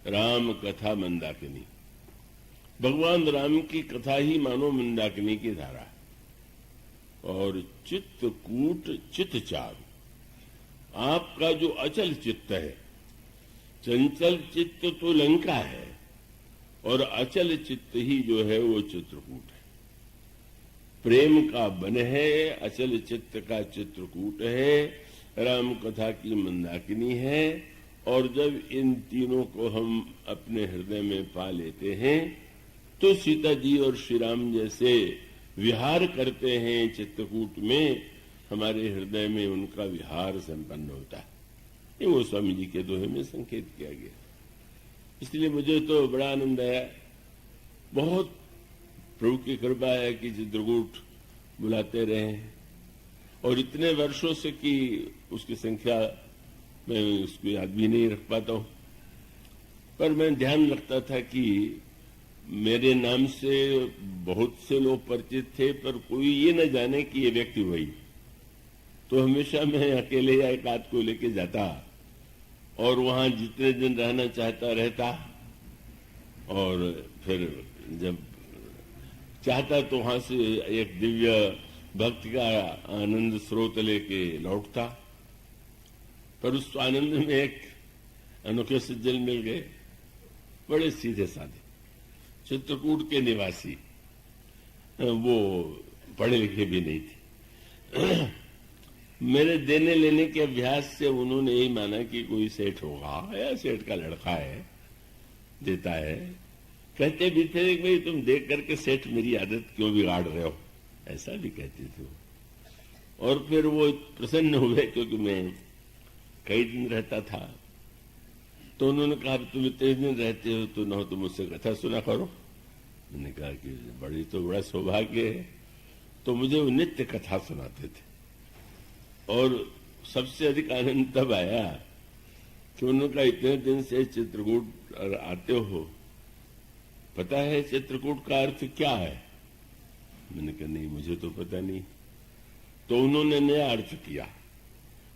राम कथा मंदाकिनी। भगवान राम की कथा ही मानो मंदाकिनी की धारा। और चित्रकूट चित्तचार, आपका जो अचल चित्त है, चंचल चित्त तो लंका है, और अचल चित्त ही जो है वो चित्रकूट है। प्रेम का वन है, अचल चित्त का चित्रकूट है, राम कथा की मंदाकिनी है। और जब इन तीनों को हम अपने हृदय में पा लेते हैं तो सीता जी और श्री राम जैसे विहार करते हैं चित्रकूट में, हमारे हृदय में उनका विहार संपन्न होता है। ये वो स्वामी जी के दोहे में संकेत किया गया। इसलिए मुझे तो बड़ा आनंद आया, बहुत प्रभु की कृपा है कि चित्रकूट बुलाते रहे, और इतने वर्षों से कि उसकी संख्या मैं उसको याद भी नहीं रख पाता हूं। पर मैं ध्यान रखता था कि मेरे नाम से बहुत से लोग परिचित थे, पर कोई ये न जाने कि ये व्यक्ति वही। तो हमेशा मैं अकेले या एक आध को लेके जाता, और वहां जितने दिन रहना चाहता रहता, और फिर जब चाहता तो वहां से एक दिव्य भक्ति का आनंद स्रोत लेके लौटता। पर उस आनंद में एक अनोखे सज्जन मिल गए, बड़े सीधे साधे, चित्रकूट के निवासी, वो पढ़े लिखे भी नहीं थे। मेरे देने लेने के अभ्यास से उन्होंने यही माना कि कोई सेठ होगा या सेठ का लड़का है, देता है। कहते भी थे कि भाई तुम देख करके सेठ मेरी आदत क्यों बिगाड़ रहे हो, ऐसा भी कहते थे वो। और फिर वो प्रसन्न हुए क्योंकि मैं कई दिन रहता था, तो उन्होंने कहा तुम इतने दिन रहते हो तो न हो तो मुझसे कथा सुना करो। मैंने कहा कि बड़ा सौभाग्य है। तो मुझे वो नित्य कथा सुनाते थे और सबसे अधिक आनंद तब आया कि उन्होंने कहा इतने दिन से चित्रकूट आते हो, पता है चित्रकूट का अर्थ क्या है? मैंने कहा नहीं, मुझे तो पता नहीं। तो उन्होंने नया अर्थ किया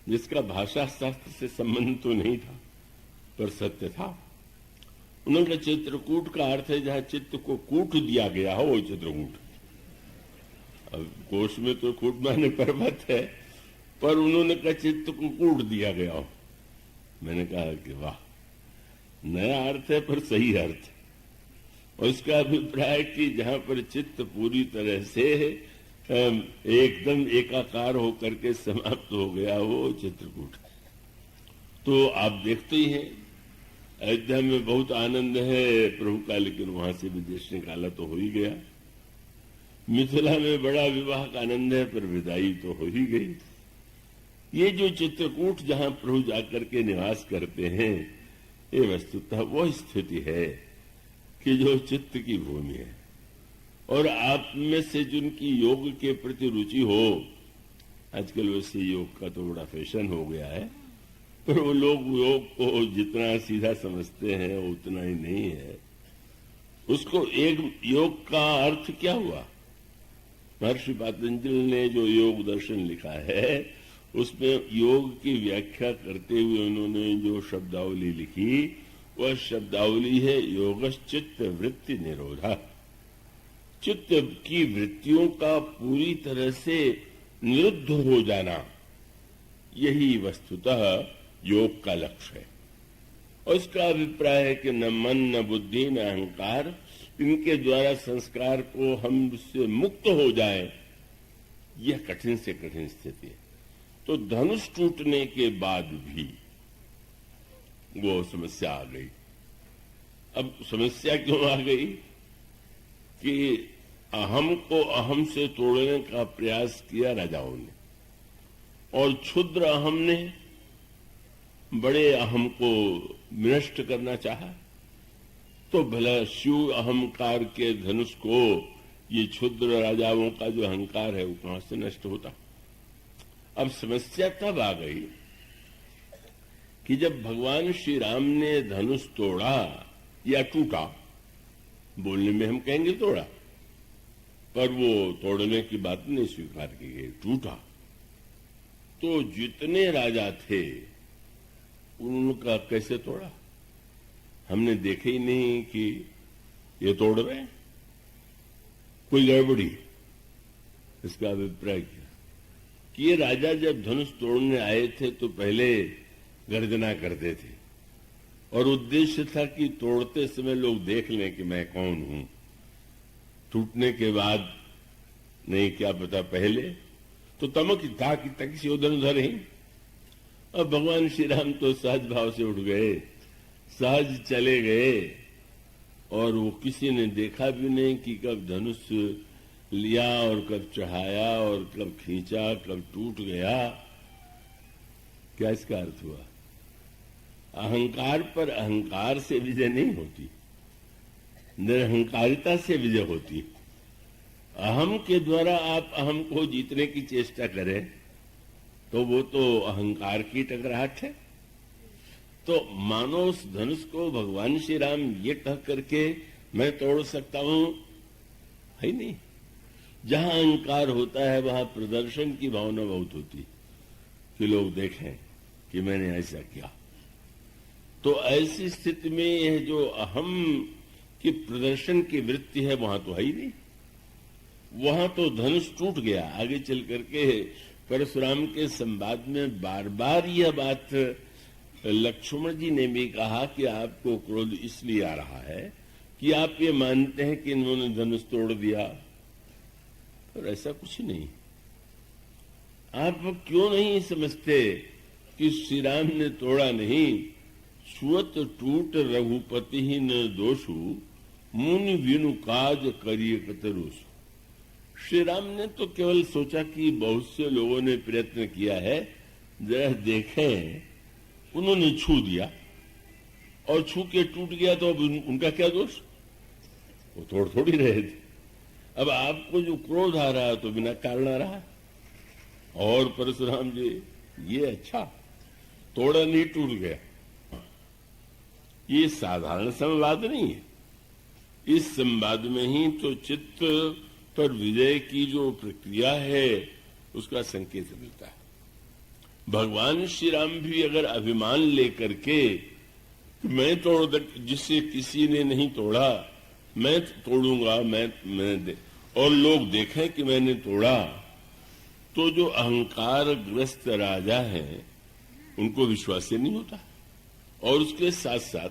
जिसका भाषा शास्त्र से संबंध तो नहीं था पर सत्य था। उन्होंने कहा चित्रकूट का अर्थ है जहां चित्त को कूट दिया गया हो, वो चित्रकूट। अब कोश में तो कूट माने पर्वत है, पर उन्होंने कहा चित्त को कूट दिया गया हो। मैंने कहा कि वाह, नया अर्थ है पर सही अर्थ। और इसका अभिप्राय कि जहां पर चित्त पूरी तरह से एकदम एकाकार होकर के समाप्त हो गया वो चित्रकूट। तो आप देखते ही हैं अयोध्या में बहुत आनंद है प्रभु का, लेकिन वहां से विदेश निकाला तो हो ही गया। मिथिला में बड़ा विवाह का आनंद है पर विदाई तो हो ही गई। ये जो चित्रकूट जहां प्रभु जाकर के निवास करते हैं, ये वस्तुतः वो स्थिति है कि जो चित्त की भूमि है। और आप में से जिनकी योग के प्रति रुचि हो, आजकल वैसे योग का तो बड़ा फैशन हो गया है, पर वो लोग योग को जितना सीधा समझते हैं उतना ही नहीं है। उसको एक योग का अर्थ क्या हुआ? महर्षि पतंजलि ने जो योग दर्शन लिखा है उसमें योग की व्याख्या करते हुए उन्होंने जो शब्दावली लिखी, वह शब्दावली है योगश्चित्त वृत्ति निरोधा। चित्त की वृत्तियों का पूरी तरह से निरुद्ध हो जाना, यही वस्तुतः योग का लक्ष्य है। और इसका अभिप्राय है कि न मन न बुद्धि न अहंकार, इनके द्वारा संस्कार को हम उससे मुक्त हो जाए, यह कठिन से कठिन स्थिति है। तो धनुष टूटने के बाद भी वो समस्या आ गई। अब समस्या क्यों आ गई कि अहम को अहम से तोड़ने का प्रयास किया राजाओं ने, और क्षुद्र अहम ने बड़े अहम को विनष्ट करना चाहा। तो भला शिव अहंकार के धनुष को ये क्षुद्र राजाओं का जो अहंकार है वो कहां से नष्ट होता? अब समस्या तब आ गई कि जब भगवान श्री राम ने धनुष तोड़ा या टूटा, बोलने में हम कहेंगे तोड़ा, पर वो तोड़ने की बात नहीं स्वीकार की गई, टूटा। तो जितने राजा थे उनका कैसे तोड़ा? हमने देखे ही नहीं कि ये तोड़ रहे हैं, कोई गड़बड़ी। इसका अभिप्राय क्या कि ये राजा जब धनुष तोड़ने आए थे तो पहले गर्जना करते थे और उद्देश्य था कि तोड़ते समय लोग देख लें कि मैं कौन हूं। टूटने के बाद नहीं, क्या पता पहले तो तमक था कि तक से उधर उधर ही। अब भगवान श्री राम तो सहज भाव से उठ गए, सहज चले गए, और वो किसी ने देखा भी नहीं कि कब धनुष लिया और कब चढ़ाया और कब खींचा, कब टूट गया। क्या इसका अर्थ हुआ? अहंकार पर अहंकार से विजय नहीं होती, निरहंकारिता से विजय होती। अहम के द्वारा आप अहम को जीतने की चेष्टा करें तो वो तो अहंकार की टकराहट है। तो मानो उस धनुष को भगवान श्री राम ये कह करके मैं तोड़ सकता हूं, है नहीं। जहां अहंकार होता है वहां प्रदर्शन की भावना बहुत होती कि लोग देखें कि मैंने ऐसा किया। तो ऐसी स्थिति में यह जो अहम की प्रदर्शन की वृत्ति है वहां तो है ही नहीं। वहां तो धनुष टूट गया। आगे चल करके परशुराम के संवाद में बार बार यह बात लक्ष्मण जी ने भी कहा कि आपको क्रोध इसलिए आ रहा है कि आप ये मानते हैं कि इन्होंने धनुष तोड़ दिया, और ऐसा कुछ नहीं। आप क्यों नहीं समझते कि श्री राम ने तोड़ा नहीं? सुवत टूट रघुपति ही न दोषु, मुनि विनु काज करिए कतरुष। श्री राम ने तो केवल सोचा कि बहुत से लोगों ने प्रयत्न किया है, जरा देखें। उन्होंने छू दिया और छू के टूट गया, तो अब उनका क्या दोष? वो तोड़ थोड़ी रहे थे। अब आपको जो क्रोध आ रहा है तो बिना कारण आ रहा। और परशुराम जी, ये अच्छा तोड़ा नहीं, टूट गया। ये साधारण संवाद नहीं है। इस संवाद में ही तो चित्त पर विजय की जो प्रक्रिया है उसका संकेत मिलता है। भगवान श्री राम भी अगर अभिमान लेकर के मैं तोड़, जिससे किसी ने नहीं तोड़ा मैं तोड़ूंगा, मैं और लोग देखें कि मैंने तोड़ा, तो जो अहंकार ग्रस्त राजा हैं उनको विश्वास ही नहीं होता। और उसके साथ साथ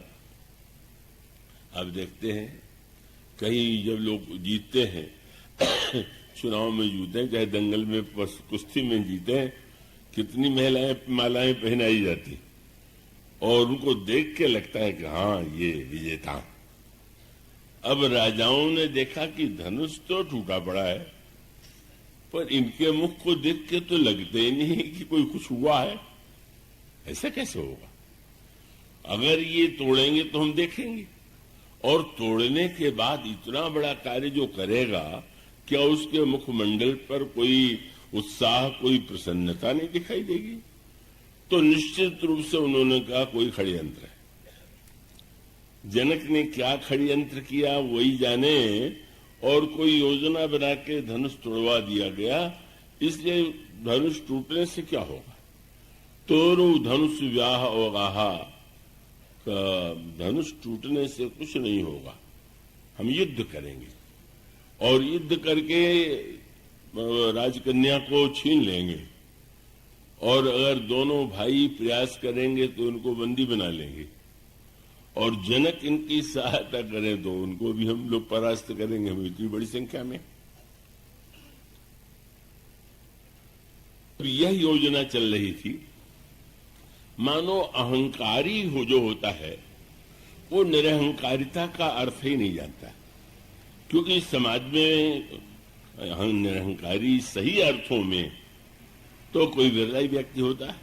आप देखते हैं कहीं जब लोग जीतते हैं चुनाव में जीते हैं, चाहे दंगल में, कुश्ती में जीते हैं, कितनी मालाएं पहनाई जाती, और उनको देख के लगता है कि हाँ ये विजेता। अब राजाओं ने देखा कि धनुष तो टूटा पड़ा है, पर इनके मुख को देख के तो लगते ही नहीं कि कोई कुछ हुआ है। ऐसा कैसे होगा? अगर ये तोड़ेंगे तो हम देखेंगे, और तोड़ने के बाद इतना बड़ा कार्य जो करेगा, क्या उसके मुखमंडल पर कोई उत्साह, कोई प्रसन्नता नहीं दिखाई देगी? तो निश्चित रूप से उन्होंने कहा कोई षड्यंत्र है। जनक ने क्या षड्यंत्र किया वही जाने, और कोई योजना बना के धनुष तोड़वा दिया गया। इसलिए धनुष टूटने से क्या होगा? तोरु धनुष व्याह अवगाहा, धनुष टूटने से कुछ नहीं होगा। हम युद्ध करेंगे और युद्ध करके राजकन्या को छीन लेंगे, और अगर दोनों भाई प्रयास करेंगे तो उनको बंदी बना लेंगे, और जनक इनकी सहायता करें तो उनको भी हम लोग परास्त करेंगे, हम इतनी बड़ी संख्या में। तो यह योजना चल रही थी। मानो अहंकारी हो जो होता है वो निरहंकारिता का अर्थ ही नहीं जानता, क्योंकि समाज में निरहंकारी सही अर्थों में तो कोई विरला ही व्यक्ति होता है।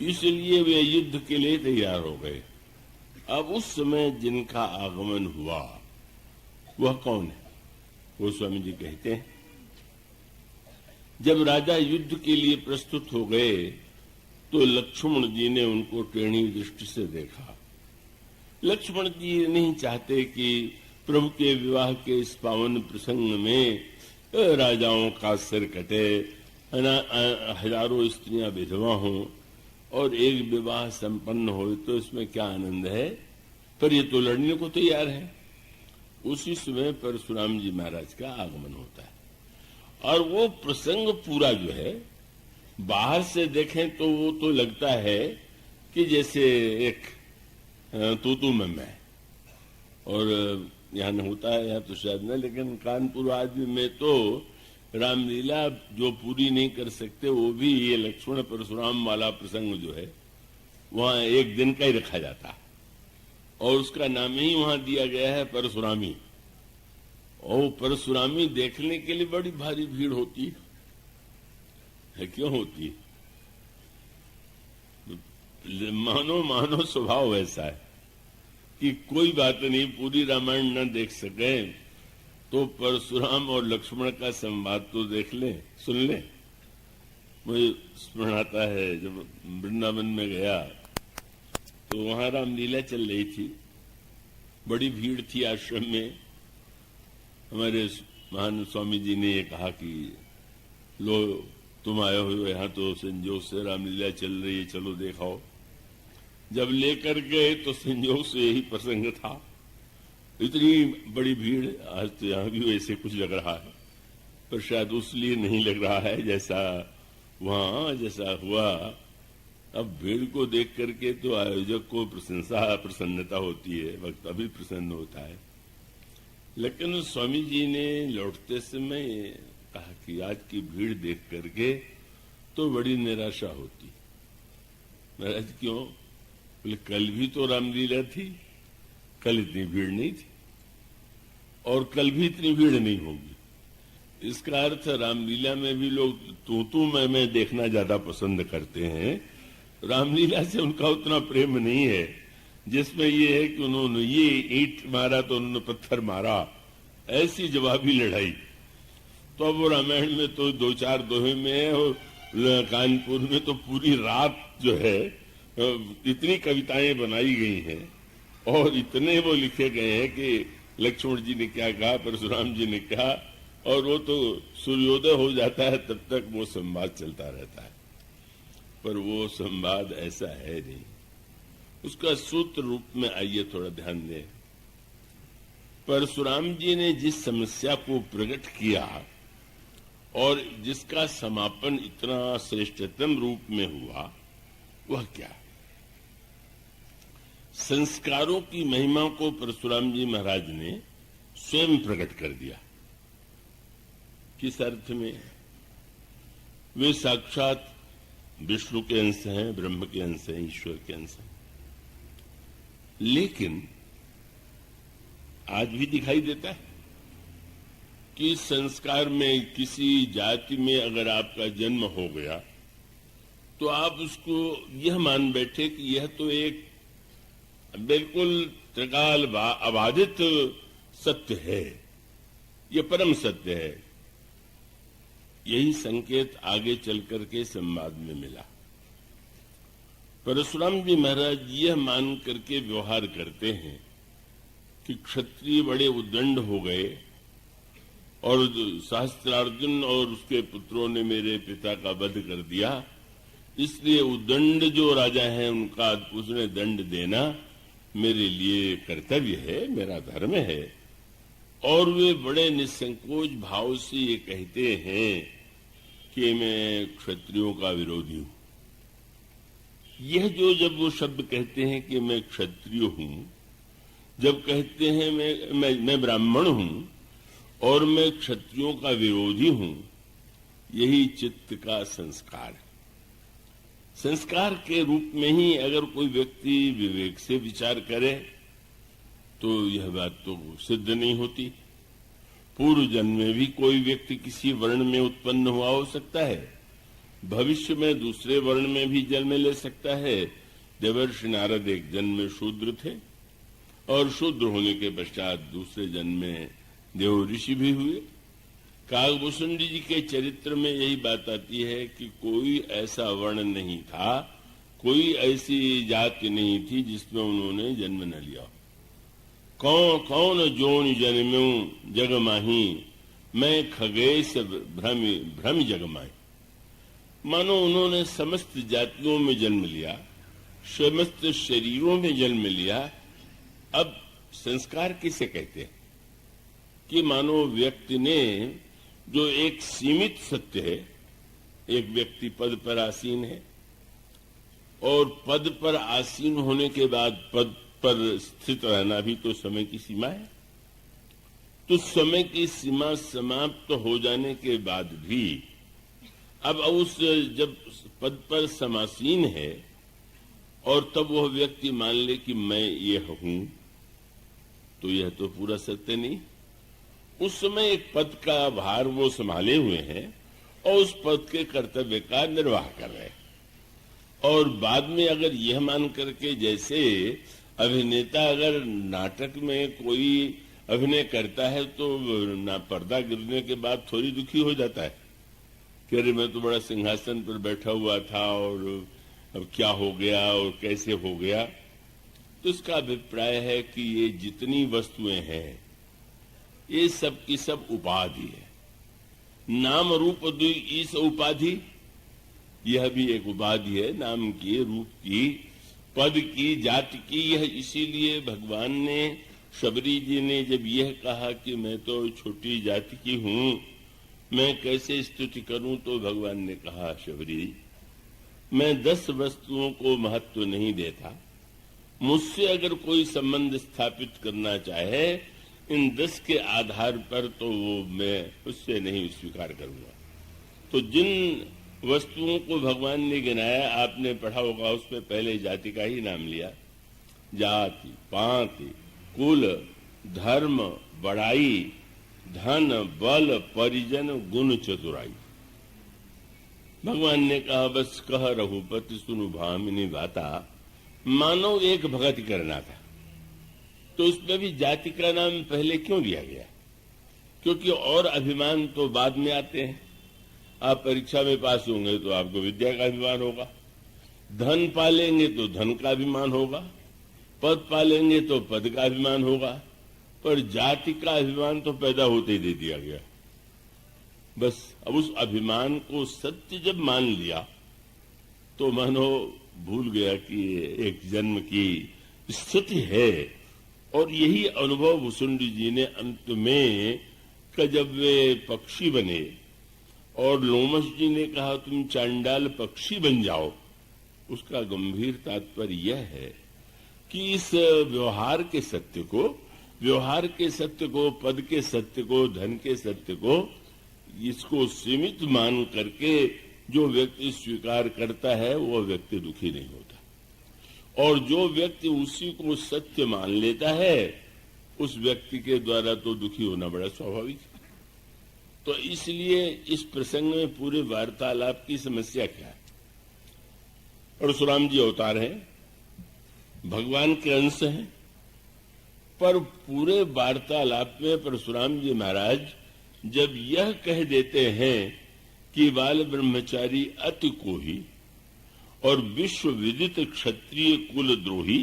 इसलिए वे युद्ध के लिए तैयार हो गए। अब उस समय जिनका आगमन हुआ वह कौन है? वो स्वामी जी कहते हैं, जब राजा युद्ध के लिए प्रस्तुत हो गए तो लक्ष्मण जी ने उनको टेढ़ी दृष्टि से देखा। लक्ष्मण जी नहीं चाहते कि प्रभु के विवाह के इस पावन प्रसंग में राजाओं का सिर कटे, हजारों स्त्रियां विधवा हों और एक विवाह संपन्न हो, तो इसमें क्या आनंद है? पर ये तो लड़ने को तैयार है। उसी समय परशुराम जी महाराज का आगमन होता है, और वो प्रसंग पूरा जो है बाहर से देखें तो वो तो लगता है कि जैसे एक तू मैं, और यहाँ होता है, यहाँ तो शायद न, लेकिन कानपुर आदि में तो रामलीला जो पूरी नहीं कर सकते वो भी ये लक्ष्मण परशुराम वाला प्रसंग जो है वहां एक दिन का ही रखा जाता है, और उसका नाम ही वहां दिया गया है परशुरामी। और परशुरामी देखने के लिए बड़ी भारी भीड़ होती है। क्यों होती है? मानो स्वभाव ऐसा है कि कोई बात नहीं, पूरी रामायण न देख सके तो परशुराम और लक्ष्मण का संवाद तो देख लें, सुन लें। मुझे स्मरण आता है जब वृंदावन में गया तो वहां रामलीला चल रही थी, बड़ी भीड़ थी आश्रम में। हमारे महान स्वामी जी ने ये कहा कि लो तुम आए हो यहाँ, तो संजोग से रामलीला चल रही है, चलो देखाओ। जब लेकर गए तो संजोग से यही प्रसंग था। इतनी बड़ी भीड़, आज तो यहाँ भी वैसे कुछ लग रहा है, पर शायद उस लिए नहीं लग रहा है जैसा वहां जैसा हुआ अब भीड़ को देख करके तो आयोजक को प्रसन्नता होती है, वक्त अभी प्रसन्न होता है, लेकिन स्वामी जी ने लौटते समय कहा कि आज की भीड़ देख करके तो बड़ी निराशा होती। महाराज क्यों? बोले कल भी तो रामलीला थी, कल इतनी भीड़ नहीं थी और कल भी इतनी भीड़ नहीं होगी। इसका अर्थ रामलीला में भी लोग तू मैं देखना ज्यादा पसंद करते हैं। रामलीला से उनका उतना प्रेम नहीं है जिसमें ये है कि उन्होंने ये ईंट मारा तो उन्होंने पत्थर मारा, ऐसी जवाबी लड़ाई। तो अब वो रामायण में तो 2-4 दोहे में है और कानपुर में तो पूरी रात जो है इतनी कविताएं बनाई गई हैं और इतने वो लिखे गए हैं कि लक्ष्मण जी ने क्या कहा, परशुराम जी ने कहा, और वो तो सूर्योदय हो जाता है तब तक वो संवाद चलता रहता है। पर वो संवाद ऐसा है नहीं। उसका सूत्र रूप में आइए थोड़ा ध्यान दें। परशुराम जी ने जिस समस्या को प्रकट किया और जिसका समापन इतना श्रेष्ठतम रूप में हुआ, वह क्या? संस्कारों की महिमा को परशुराम जी महाराज ने स्वयं प्रकट कर दिया। किस अर्थ में? वे साक्षात विष्णु के अंश हैं, ब्रह्म के अंश हैं, ईश्वर के अंश हैं। लेकिन आज भी दिखाई देता है कि संस्कार में किसी जाति में अगर आपका जन्म हो गया तो आप उसको यह मान बैठे कि यह तो एक बिल्कुल त्रिकाल अबाधित सत्य है, यह परम सत्य है। यही संकेत आगे चल करके संवाद में मिला। परशुराम जी महाराज यह मान करके व्यवहार करते हैं कि क्षत्रिय बड़े उद्दंड हो गए और सहस्त्रार्जुन और उसके पुत्रों ने मेरे पिता का वध कर दिया, इसलिए उद्दंड जो राजा हैं उनका उसने दंड देना मेरे लिए कर्तव्य है, मेरा धर्म है। और वे बड़े निसंकोच भाव से ये कहते हैं कि मैं क्षत्रियों का विरोधी हूं। यह जो जब वो शब्द कहते हैं कि मैं क्षत्रिय हूं, जब कहते हैं मैं ब्राह्मण हूं और मैं क्षत्रियों का विरोधी हूं, यही चित्त का संस्कार है। संस्कार के रूप में ही अगर कोई व्यक्ति विवेक से विचार करे तो यह बात तो सिद्ध नहीं होती। पूर्व जन्म में भी कोई व्यक्ति किसी वर्ण में उत्पन्न हुआ हो सकता है, भविष्य में दूसरे वर्ण में भी जन्म ले सकता है। देवर्षि नारद एक जन्म में शूद्र थे और शूद्र होने के पश्चात दूसरे जन्म में देव ऋषि भी हुए। काकभूषुंडी जी के चरित्र में यही बात आती है कि कोई ऐसा वर्ण नहीं था, कोई ऐसी जाति नहीं थी जिसमें उन्होंने जन्म न लिया। कौन जोन जन्म्यूं जग माही, मैं खगेश भ्रम जग माही। मानो उन्होंने समस्त जातियों में जन्म लिया, समस्त शरीरों में जन्म लिया। अब संस्कार किसे कहते हैं? कि मानो व्यक्ति ने जो एक सीमित सत्य है, एक व्यक्ति पद पर आसीन है और पद पर आसीन होने के बाद पद पर स्थित रहना भी तो समय की सीमा है। तो समय की सीमा समाप्त हो जाने के बाद भी अब उस जब पद पर समासीन है और तब वह व्यक्ति मान ले कि मैं ये हूं, तो यह तो पूरा सत्य नहीं। उस समय एक पद का भार वो संभाले हुए हैं और उस पद के कर्तव्य का निर्वाह कर रहे हैं। और बाद में अगर यह मान करके, जैसे अभिनेता अगर नाटक में कोई अभिनय करता है तो ना पर्दा गिरने के बाद थोड़ी दुखी हो जाता है कि अरे मैं तो बड़ा सिंहासन पर बैठा हुआ था और अब क्या हो गया और कैसे हो गया। तो इसका अभिप्राय है कि ये जितनी वस्तुएं हैं ये सब की सब उपाधि है। नाम रूप दुई इस उपाधि, यह भी एक उपाधि है, नाम की, रूप की, पद की, जाति की। यह इसीलिए भगवान ने, शबरी जी ने जब यह कहा कि मैं तो छोटी जाति की हूं, मैं कैसे स्तुति करूं, तो भगवान ने कहा शबरी मैं 10 वस्तुओं को महत्व नहीं देता। मुझसे अगर कोई संबंध स्थापित करना चाहे इन 10 के आधार पर, तो वो मैं उससे नहीं स्वीकार करूंगा। तो जिन वस्तुओं को भगवान ने गिनाया, आपने पढ़ा होगा, उसमें पहले जाति का ही नाम लिया। जाति, पाति, कुल, धर्म, बड़ाई, धन, बल, परिजन, गुण, चतुराई। भगवान ने कहा बस कह रघुपति सुनु भामिनी बाता। मानो एक भगत करना था, तो उसमें भी जाति का नाम पहले क्यों दिया गया? क्योंकि और अभिमान तो बाद में आते हैं। आप परीक्षा में पास होंगे तो आपको विद्या का अभिमान होगा, धन पालेंगे तो धन का अभिमान होगा, पद पालेंगे तो पद का अभिमान होगा, पर जाति का अभिमान तो पैदा होते ही दे दिया गया। बस अब उस अभिमान को सत्य जब मान लिया तो मानो भूल गया कि एक जन्म की स्थिति है। और यही अनुभव भुसुंडी जी ने अंत में जब वे पक्षी बने और लोमश जी ने कहा तुम चांडाल पक्षी बन जाओ, उसका गंभीर तात्पर्य यह है कि इस व्यवहार के सत्य को, पद के सत्य को, धन के सत्य को, इसको सीमित मान करके जो व्यक्ति स्वीकार करता है वो व्यक्ति दुखी नहीं होता। और जो व्यक्ति उसी को सत्य मान लेता है उस व्यक्ति के द्वारा तो दुखी होना बड़ा स्वाभाविक है। तो इसलिए इस प्रसंग में पूरे वार्तालाप की समस्या क्या है? परशुराम जी अवतार हैं, भगवान के अंश हैं, पर पूरे वार्तालाप में परशुराम जी महाराज जब यह कह देते हैं कि बाल ब्रह्मचारी अति कोही और विश्व विदित क्षत्रिय कुल द्रोही,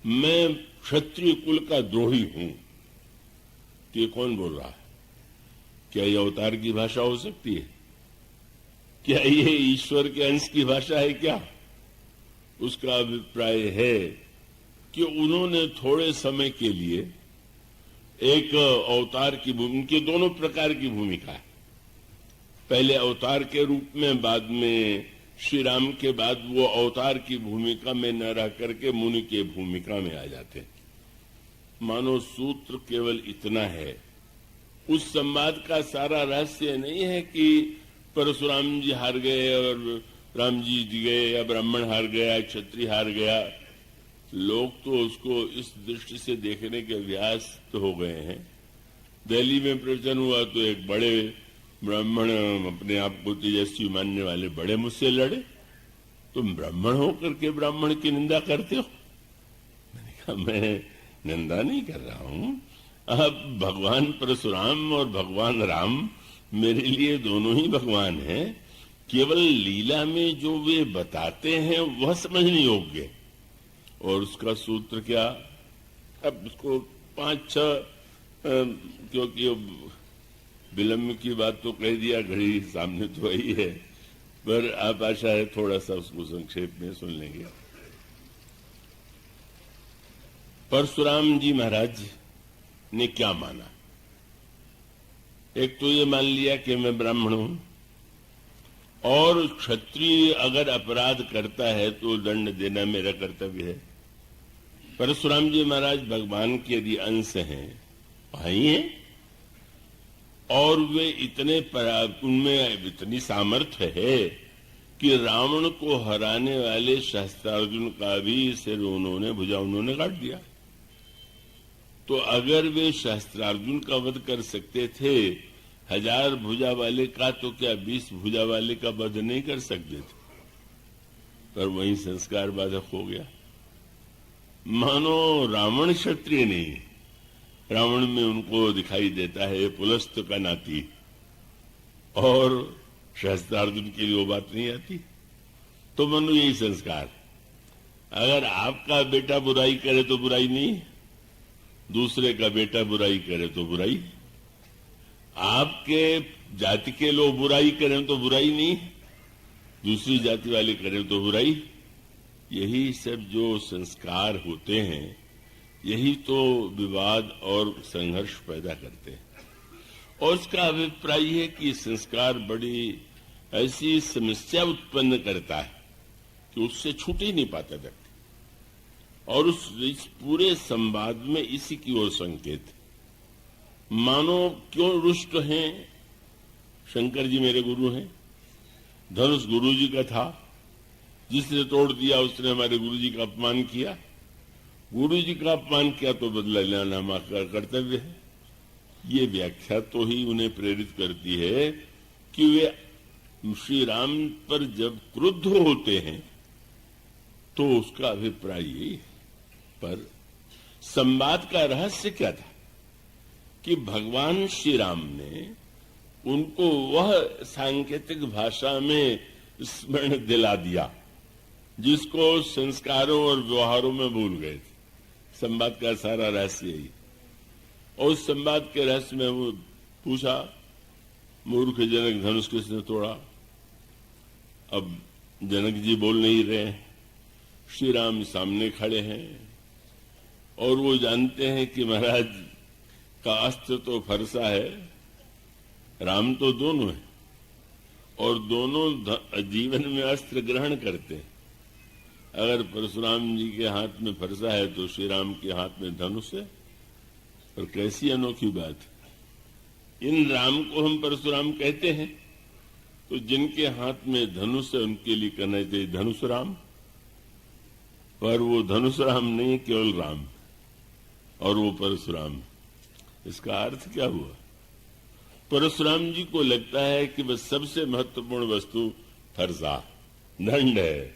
मैं क्षत्रिय कुल का द्रोही हूं, तो ये कौन बोल रहा है? क्या ये अवतार की भाषा हो सकती है? क्या ये ईश्वर के अंश की भाषा है क्या? उसका अभिप्राय है कि उन्होंने थोड़े समय के लिए एक अवतार की भूमिका, उनके दोनों प्रकार की भूमिका है। पहले अवतार के रूप में, बाद में श्री राम के बाद वो अवतार की भूमिका में न रह करके मुनि के भूमिका में आ जाते हैं। मानो सूत्र केवल इतना है, उस संवाद का सारा रहस्य नहीं है कि परशुराम जी हार गए और राम जी जीत गए, या ब्राह्मण हार गया, क्षत्रिय हार गया। लोग तो उसको इस दृष्टि से देखने के अभ्यस्त हो गए हैं। दिल्ली में प्रवचन हुआ तो एक बड़े ब्राह्मण, अपने आप को तेजस्वी मानने वाले, बड़े मुझसे लड़े, तुम ब्राह्मण हो करके ब्राह्मण की निंदा करते हो। मैंने कहा मैं निंदा नहीं कर रहा हूं, अब भगवान परशुराम और भगवान राम मेरे लिए दोनों ही भगवान हैं। केवल लीला में जो वे बताते हैं वह समझने योग्य, और उसका सूत्र क्या? अब उसको 5-6, क्योंकि विलंब की बात तो कह दिया, घड़ी सामने तो आई है, पर आप आशा है थोड़ा सा उसको संक्षेप में सुन लेंगे। परशुराम जी महाराज ने क्या माना? एक तो ये मान लिया कि मैं ब्राह्मण हूं, और क्षत्रिय अगर अपराध करता है तो दंड देना मेरा कर्तव्य है। परशुराम जी महाराज भगवान के यदि अंश हैं, भाई हैं, और वे इतने उनमें इतनी सामर्थ्य है कि रावण को हराने वाले शस्त्रार्जुन का भी सिर उन्होंने काट दिया। तो अगर वे शस्त्रार्जुन का वध कर सकते थे, 1000 भुजा वाले का तो क्या 20 भुजा वाले का वध नहीं कर सकते थे? पर वही संस्कार बाधक हो गया। मानो रावण क्षत्रिय नहीं, रावण में उनको दिखाई देता है पुलस्त का नाती, और शस्त्रार्जुन के लिए वो बात नहीं आती। तो मानो यही संस्कार, अगर आपका बेटा बुराई करे तो बुराई नहीं, दूसरे का बेटा बुराई करे तो बुराई, आपके जाति के लोग बुराई करें तो बुराई नहीं, दूसरी जाति वाले करें तो बुराई। यही सब जो संस्कार होते हैं, यही तो विवाद और संघर्ष पैदा करते हैं। और इसका अभिप्राय है कि संस्कार बड़ी ऐसी समस्या उत्पन्न करता है कि उससे छूट ही नहीं पाता व्यक्ति। और इस पूरे संवाद में इसी की ओर संकेत है। मानो क्यों रुष्ट हैं? शंकर जी मेरे गुरु हैं, धनुष गुरु जी का था, जिसने तोड़ दिया उसने हमारे गुरु जी का अपमान किया। गुरु जी का अपमान किया तो बदला लेना हमारा कर्तव्य है। ये व्याख्या तो ही उन्हें प्रेरित करती है कि वे श्री राम पर जब क्रुद्ध होते हैं तो उसका अभिप्राय यही है। पर संवाद का रहस्य क्या था कि भगवान श्री राम ने उनको वह सांकेतिक भाषा में स्मरण दिला दिया जिसको संस्कारों और व्यवहारों में भूल गए थे। संवाद का सारा रहस्य यही। और उस संवाद के रहस्य में वो पूछा, मूर्ख जनक धनुष किसने तोड़ा? अब जनक जी बोल नहीं रहे, श्री राम सामने खड़े हैं और वो जानते हैं कि महाराज का अस्त्र तो फरसा है, राम तो दोनों है और दोनों जीवन में अस्त्र ग्रहण करते हैं। अगर परशुराम जी के हाथ में फरसा है तो श्री राम के हाथ में धनुष है। और कैसी अनोखी बात है, इन राम को हम परशुराम कहते हैं तो जिनके हाथ में धनुष है उनके लिए कहना चाहिए धनुष राम। पर वो धनुष राम नहीं, केवल राम, और वो परशुराम। इसका अर्थ क्या हुआ? परशुराम जी को लगता है कि बस सबसे महत्वपूर्ण वस्तु फरसा दंड है,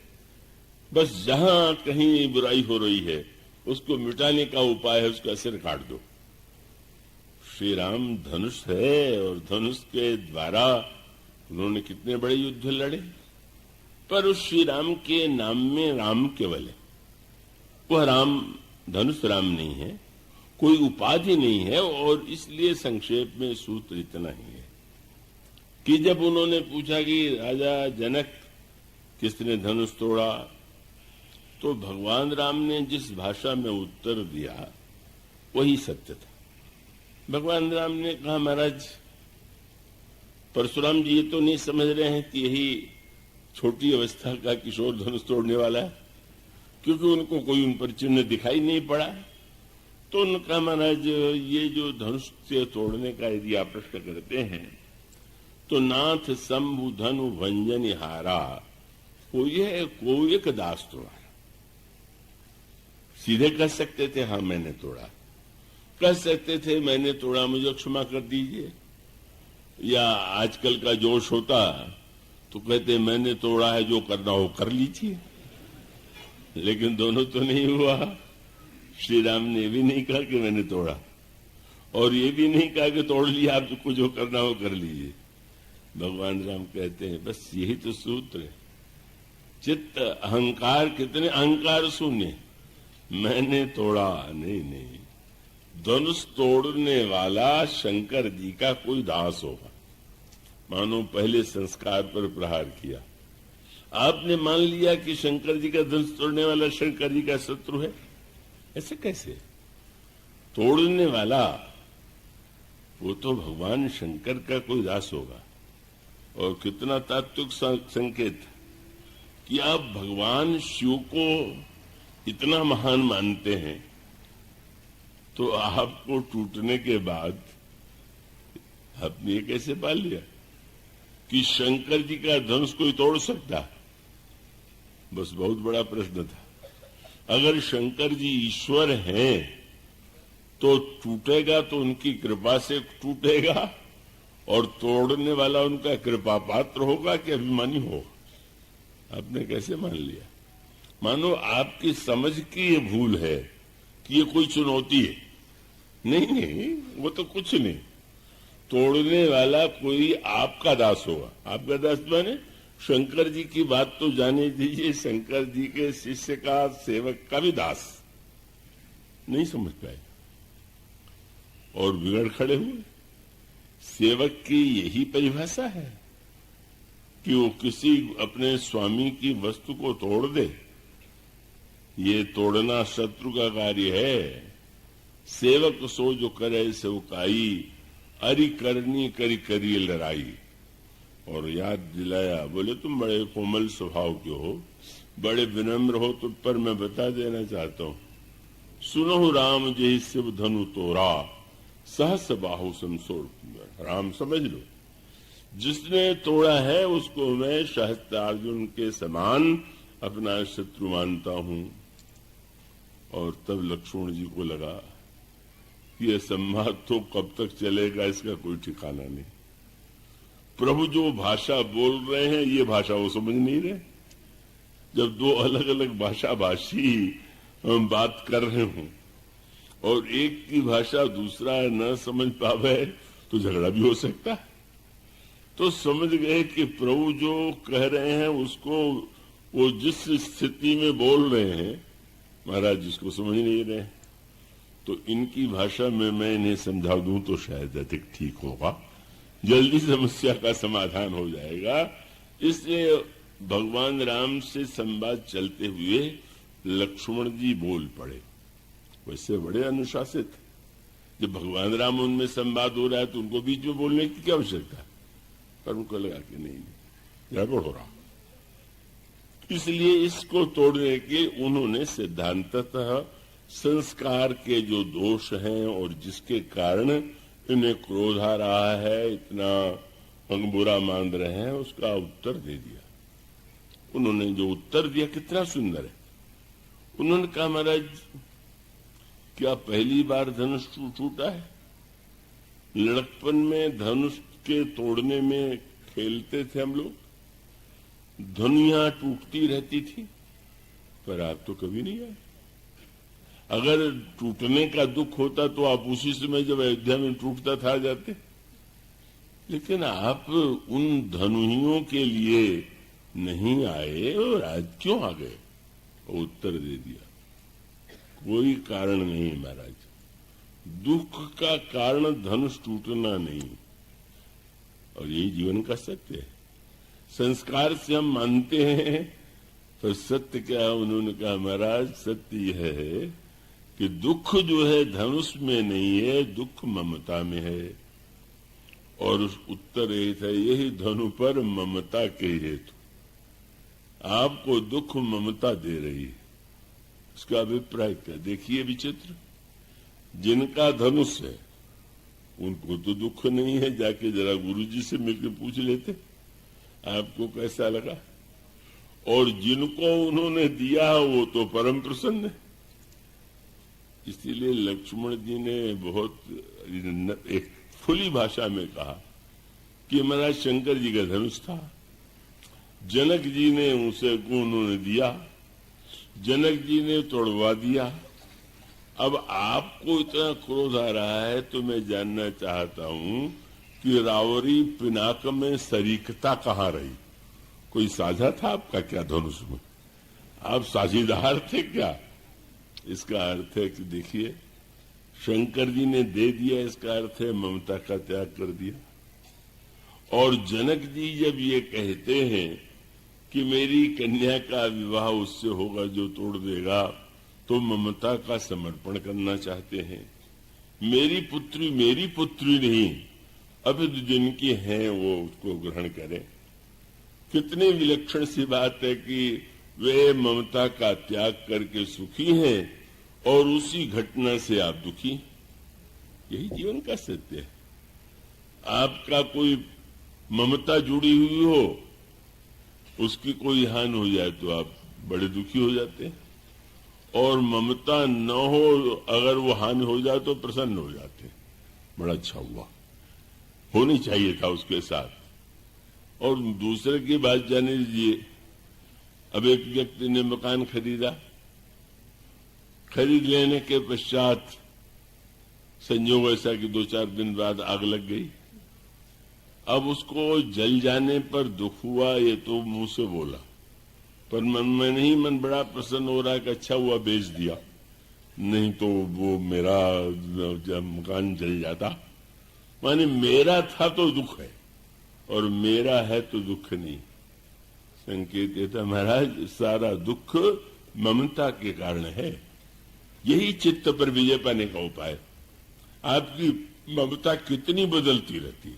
बस जहां कहीं बुराई हो रही है उसको मिटाने का उपाय है उसका सिर काट दो। श्री राम धनुष है और धनुष के द्वारा उन्होंने कितने बड़े युद्ध लड़े। पर उस श्री राम के नाम में राम केवल है, वह राम धनुष राम नहीं है, कोई उपाधि नहीं है। और इसलिए संक्षेप में सूत्र इतना ही है कि जब उन्होंने पूछा कि राजा जनक किसने धनुष तोड़ा, तो भगवान राम ने जिस भाषा में उत्तर दिया वही सत्य था। भगवान राम ने कहा, महाराज परशुराम जी ये तो नहीं समझ रहे हैं कि यही छोटी अवस्था का किशोर धनुष तोड़ने वाला है, क्योंकि उनको कोई उन पर चिन्ह दिखाई नहीं पड़ा। तो उन्होंने कहा, महाराज ये जो धनुष से तोड़ने का यदि आप प्रश्न करते हैं तो नाथ शंभु धनु भंजन हारा कोई एक दास तोड़ा। सीधे कह सकते थे हाँ मैंने तोड़ा, कह सकते थे मैंने तोड़ा मुझे क्षमा कर दीजिए, या आजकल का जोश होता तो कहते मैंने तोड़ा है जो करना हो कर लीजिए। लेकिन दोनों तो नहीं हुआ। श्री राम ने भी नहीं कहा कि मैंने तोड़ा और ये भी नहीं कहा कि तोड़ लिया, आपको जो करना हो कर लीजिए। भगवान राम कहते हैं बस यही तो सूत्र है। चित्त अहंकार, कितने अहंकार शून्य, मैंने तोड़ा नहीं। धनुष तोड़ने वाला शंकर जी का कोई दास होगा। मानो पहले संस्कार पर प्रहार किया, आपने मान लिया कि शंकर जी का धनुष तोड़ने वाला शंकर जी का शत्रु है। ऐसे कैसे? तोड़ने वाला वो तो भगवान शंकर का कोई दास होगा। और कितना तात्विक संकेत कि आप भगवान शिव को इतना महान मानते हैं तो आपको टूटने के बाद आपने ये कैसे पाल लिया कि शंकर जी का धनुष कोई तोड़ सकता? बस बहुत बड़ा प्रश्न था। अगर शंकर जी ईश्वर हैं तो टूटेगा तो उनकी कृपा से टूटेगा और तोड़ने वाला उनका कृपा पात्र होगा कि अभिमानी होगा? आपने कैसे मान लिया? मानो आपकी समझ की ये भूल है कि ये कोई चुनौती है। नहीं, वो तो कुछ नहीं। तोड़ने वाला कोई आपका दास होगा। आपका दास माने शंकर जी की बात तो जाने दीजिए, शंकर जी के शिष्य का, सेवक का भी दास नहीं समझ पाए और बिगड़ खड़े हुए। सेवक की यही परिभाषा है कि वो किसी अपने स्वामी की वस्तु को तोड़ दे। ये तोड़ना शत्रु का कार्य है। सेवक सो जो करे सेवकाई, अरि करनी करी करिए लड़ाई। और याद दिलाया, बोले तुम बड़े कोमल स्वभाव के हो, बड़े विनम्र हो, तुम पर मैं बता देना चाहता हूं। सुनो राम जय शिव धनु तोरा, सहस बाहु समसोड़। राम समझ लो, जिसने तोड़ा है उसको मैं सहस्त्र अर्जुन के समान अपना शत्रु मानता हूं। और तब लक्ष्मण जी को लगा कि यह संवाद तो कब तक चलेगा, इसका कोई ठिकाना नहीं। प्रभु जो भाषा बोल रहे हैं ये भाषा वो समझ नहीं रहे। जब दो अलग अलग भाषा भाषी बात कर रहे हों और एक की भाषा दूसरा न समझ पावे तो झगड़ा भी हो सकता है। तो समझ गए कि प्रभु जो कह रहे हैं उसको वो जिस स्थिति में बोल रहे हैं महाराज जिसको समझ नहीं रहे, तो इनकी भाषा में मैं इन्हें समझा दूं तो शायद अधिक ठीक होगा, जल्दी समस्या का समाधान हो जाएगा। इसलिए भगवान राम से संवाद चलते हुए लक्ष्मण जी बोल पड़े। वैसे बड़े अनुशासित, जब भगवान राम उनमें संवाद हो रहा है तो उनको बीच में बोलने की क्या आवश्यकता है, पर उनको लगा कि नहीं गड़बड़ हो रहा। इसलिए इसको तोड़ने के उन्होंने सिद्धांततः संस्कार के जो दोष हैं और जिसके कारण इन्हें क्रोध आ रहा है, इतना बुरा मान रहे हैं, उसका उत्तर दे दिया। उन्होंने जो उत्तर दिया कितना सुंदर है। उन्होंने कहा महाराज क्या पहली बार धनुष टूटा है? लड़कपन में धनुष के तोड़ने में खेलते थे हम लोग, धनुषियां टूटती रहती थी, पर आप तो कभी नहीं आए। अगर टूटने का दुख होता तो आप उसी समय जब अयोध्या में टूटता था आ जाते, लेकिन आप उन धनुषियों के लिए नहीं आए और आज क्यों आ गए? उत्तर दे दिया, कोई कारण नहीं महाराज, दुख का कारण धनुष टूटना नहीं, और यही जीवन का सत्य है। संस्कार से हम मानते हैं, पर सत्य क्या है? उन्होंने कहा महाराज सत्य यह है कि दुख जो है धनुष में नहीं है, दुख ममता में है। और उस उत्तर यही था, यही धनु पर ममता के हेतु आपको दुख ममता दे रही है। इसका अभिप्राय क्या? देखिए विचित्र, जिनका धनुष है उनको तो दुख नहीं है, जाके जरा गुरुजी से मिलकर पूछ लेते आपको कैसा लगा। और जिनको उन्होंने दिया वो तो परम प्रसन्न है। इसीलिए लक्ष्मण जी ने बहुत एक खुली भाषा में कहा कि महाराज शंकर जी का धनुष था, जनक जी ने उसे उन्होंने दिया, जनक जी ने तोड़वा दिया। अब आपको इतना क्रोध आ रहा है तो मैं जानना चाहता हूं कि रावरी पिनाक में सरीकता कहाँ रही? कोई साझा था आपका क्या धनुष में? आप साझीदार थे क्या? इसका अर्थ है कि देखिए शंकर जी ने दे दिया, इसका अर्थ है ममता का त्याग कर दिया। और जनक जी जब ये कहते हैं कि मेरी कन्या का विवाह उससे होगा जो तोड़ देगा, तो ममता का समर्पण करना चाहते हैं। मेरी पुत्री नहीं, अभी जिनकी है वो उसको ग्रहण करें। कितनी विलक्षण सी बात है कि वे ममता का त्याग करके सुखी हैं और उसी घटना से आप दुखी। यही जीवन का सत्य है। आपका कोई ममता जुड़ी हुई हो, उसकी कोई हानि हो जाए तो आप बड़े दुखी हो जाते हैं, और ममता न हो अगर वो हानि हो जाए तो प्रसन्न हो जाते हैं, बड़ा अच्छा हुआ, होनी चाहिए था उसके साथ। और दूसरे की बात जाने दीजिए, अब एक व्यक्ति ने मकान खरीदा, खरीद लेने के पश्चात संयोग ऐसा कि 2-4 दिन बाद आग लग गई। अब उसको जल जाने पर दुख हुआ, ये तो मुंह से बोला, पर मन में नहीं, मन बड़ा प्रसन्न हो रहा है कि अच्छा हुआ बेच दिया, नहीं तो वो मेरा जब मकान जल जाता। माने मेरा था तो दुख है और मेरा है तो दुख नहीं। संकेत ये था महाराज सारा दुख ममता के कारण है। यही चित्त पर विजय पाने का उपाय। आपकी ममता कितनी बदलती रहती है,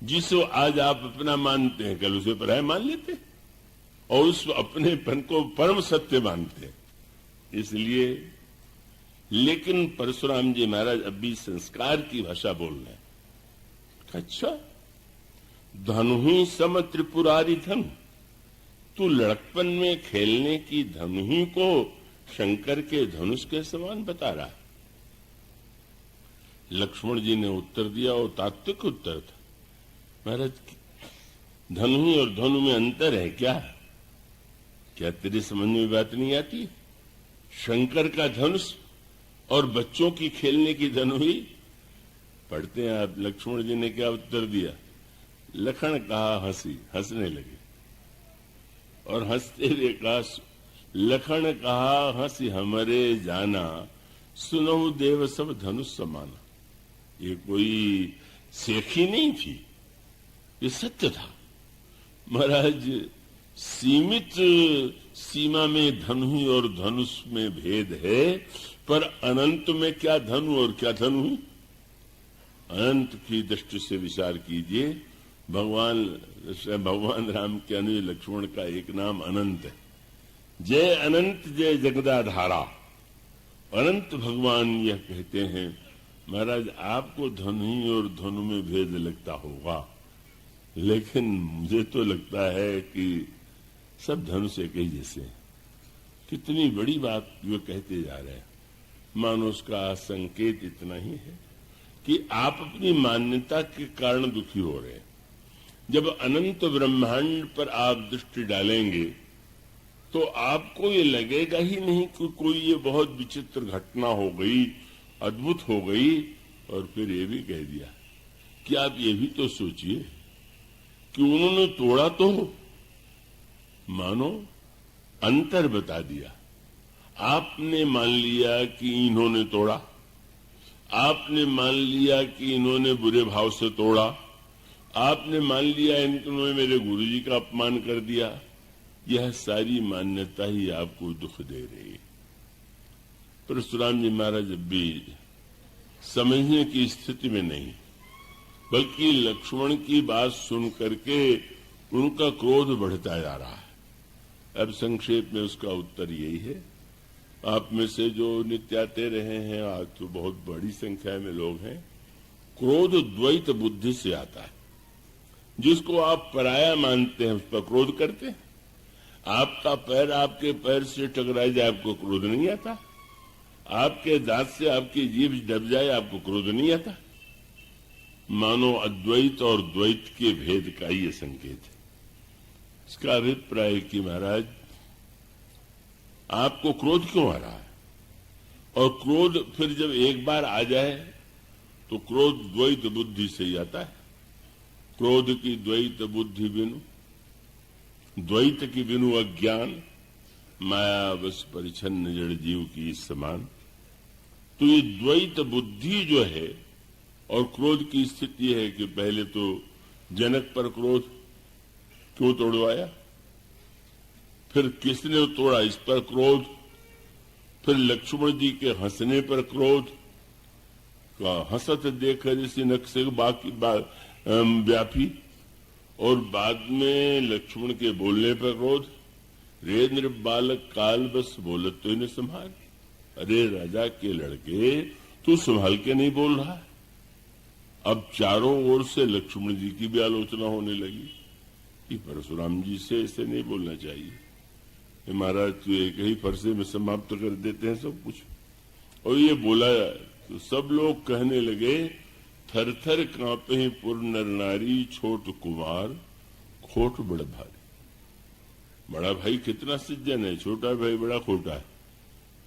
जिसको आज आप अपना मानते हैं कल उसे पराया मान लेते हैं और उस अपनेपन को परम सत्य मानते हैं। इसलिए लेकिन परशुराम जी महाराज अभी संस्कार की भाषा बोल रहे हैं। अच्छा, धनु ही सम त्रिपुरारी धनु, तू लड़कपन में खेलने की धनु ही को शंकर के धनुष के समान बता रहा है। लक्ष्मण जी ने उत्तर दिया, और तात्विक उत्तर था। महाराज, धनु ही और धनु में अंतर है क्या? क्या तेरे समझ में बात नहीं आती? शंकर का धनुष और बच्चों की खेलने की धनु ही पढ़ते हैं आप। लक्ष्मण जी ने क्या उत्तर दिया? लखन कहा हंसी, हंसने लगे और हंसते हुए कहा, लखन कहा हंसी हमरे जाना, सुनो देव सब धनुष समाना। ये कोई सेखी नहीं थी, ये सत्य था। महाराज, सीमित सीमा में धनु और धनुष में भेद है, पर अनंत में क्या धनु और क्या धनु? अनंत की दृष्टि से विचार कीजिए। भगवान राम के अनुज लक्ष्मण का एक नाम अनंत है। जय अनंत जय जगदाधारा, अनंत भगवान यह कहते हैं। महाराज, आपको धनु और धनु में भेद लगता होगा, लेकिन मुझे तो लगता है कि सब धनुष एक ही जैसे हैं। कितनी बड़ी बात वो कहते जा रहे हैं। मानो उसका संकेत इतना ही है कि आप अपनी मान्यता के कारण दुखी हो रहे हैं। जब अनंत ब्रह्मांड पर आप दृष्टि डालेंगे तो आपको ये लगेगा ही नहीं कि कोई ये बहुत विचित्र घटना हो गई, अद्भुत हो गई। और फिर ये भी कह दिया कि आप ये भी तो सोचिए कि उन्होंने तोड़ा तो मानो अंतर बता दिया। आपने मान लिया कि इन्होंने तोड़ा, आपने मान लिया कि इन्होंने बुरे भाव से तोड़ा, आपने मान लिया इन्होंने मेरे गुरुजी का अपमान कर दिया। यह सारी मान्यता ही आपको दुख दे रही है। परशुराम जी महाराज भी समझने की स्थिति में नहीं, बल्कि लक्ष्मण की बात सुन करके उनका क्रोध बढ़ता जा रहा है। अब संक्षेप में उसका उत्तर यही है। आप में से जो नित्य आते रहे हैं, आज तो बहुत बड़ी संख्या में लोग हैं, क्रोध द्वैत बुद्धि से आता है। जिसको आप पराया मानते हैं उस पर क्रोध करते हैं। आपका पैर आपके पैर से टकरा जाए, आपको क्रोध नहीं आता। आपके दांत से आपकी जीभ दब जाए, आपको क्रोध नहीं आता। मानो अद्वैत और द्वैत के भेद का ये संकेत है। इसका अभिप्राय कि महाराज, आपको क्रोध क्यों आ रहा है? और क्रोध फिर जब एक बार आ जाए तो क्रोध द्वैत बुद्धि से ही आता है। क्रोध की द्वैत बुद्धि बिनु, द्वैत की बिनु अज्ञान, माया बस परिच्छन्न जड़ जीव की समान। तो ये द्वैत बुद्धि जो है और क्रोध की स्थिति है कि पहले तो जनक पर क्रोध क्यों तोड़वाया, फिर किसने तोड़ा इस पर क्रोध, फिर लक्ष्मण जी के हंसने पर क्रोध, हंसत देख जैसे नक्शे बाकी व्यापी, और बाद में लक्ष्मण के बोलने पर क्रोध। रे नृप बालक काल बस बोलत तो इन्हें संभाल। अरे राजा के लड़के, तू संभाल के नहीं बोल रहा है। अब चारों ओर से लक्ष्मण जी की भी आलोचना होने लगी कि परशुराम जी से ऐसे नहीं बोलना चाहिए। महाराज, तो एक ही फरसे में समाप्त कर देते हैं सब कुछ। और ये बोला तो सब लोग कहने लगे, थर थर कांपे पुर नर नारी, छोट कुमार खोट बड़ भारी। बड़ा भाई कितना सज्जन है, छोटा भाई बड़ा खोटा है।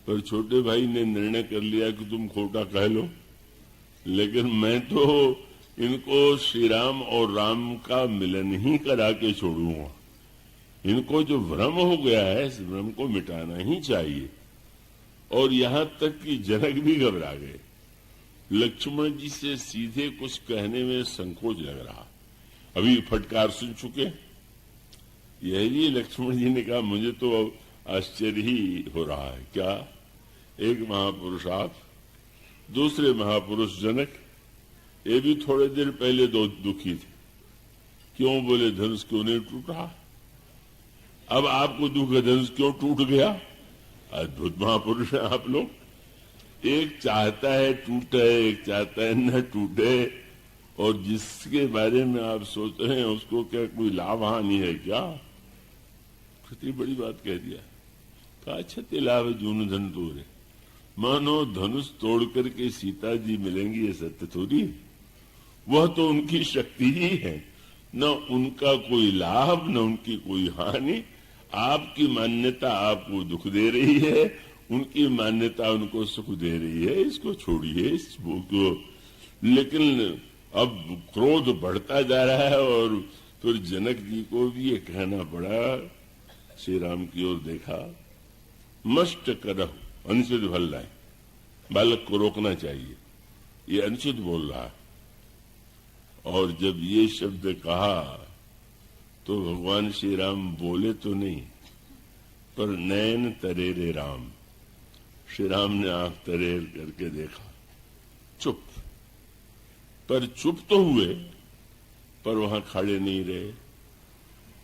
पर छोटे भाई ने निर्णय कर लिया कि तुम खोटा कह लो, लेकिन मैं तो इनको श्री राम और राम का मिलन ही करा के छोड़ूंगा। इनको जो भ्रम हो गया है, इस भ्रम को मिटाना ही चाहिए। और यहां तक कि जनक भी घबरा गए। लक्ष्मण जी से सीधे कुछ कहने में संकोच लग रहा। अभी फटकार सुन चुके, यही लक्ष्मण जी ने कहा, मुझे तो आश्चर्य ही हो रहा है। क्या? एक महापुरुष आप, दूसरे महापुरुष जनक, ये भी थोड़े देर पहले दो दुखी थे। क्यों? बोले धनुष क्यों नहीं टूटा? अब आपको दुख है धनुष क्यों टूट गया? अद्भुत महापुरुष हैं आप लोग। एक चाहता है टूटे, एक चाहता है न टूटे, और जिसके बारे में आप सोच रहे हैं उसको क्या कोई लाभ हानि है क्या? कितनी बड़ी बात कह दिया। कहा अच्छा ते लाभ जून धन तोड़े, मानो धनुष तोड़ करके सीता जी मिलेंगी, ये सत्य थोड़ी है। वह तो उनकी शक्ति ही है, न उनका कोई लाभ न उनकी कोई हानि। आपकी मान्यता आपको दुख दे रही है, उनकी मान्यता उनको सुख दे रही है। इसको छोड़िए, इसको। लेकिन अब क्रोध बढ़ता जा रहा है और फिर जनक जी को भी ये कहना पड़ा। श्री राम की ओर देखा, मस्ट करहु अनुचित भल लाए, बालक को रोकना चाहिए, ये अनुचित बोल रहा है। और जब ये शब्द कहा तो भगवान श्री राम बोले तो नहीं, पर नैन तरेरे राम, श्री राम ने आंख तरेर करके देखा, चुप। पर चुप तो हुए, पर वहां खड़े नहीं रहे।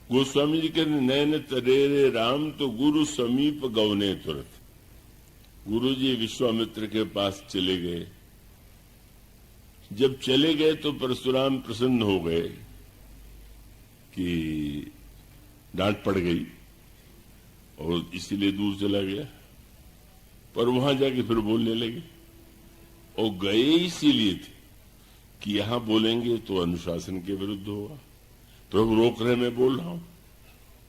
गोस्वामी जी कहते नैन तरेरे राम तो गुरु समीप गौने तुरंत। गुरु जी विश्वामित्र के पास चले गए। जब चले गए तो परशुराम प्रसन्न हो गए कि डांट पड़ गई और इसीलिए दूर चला गया। पर वहां जाके फिर बोलने लगे, और गए इसीलिए थे कि यहां बोलेंगे तो अनुशासन के विरुद्ध होगा, प्रभु रोक रहे मैं बोल रहा हूं,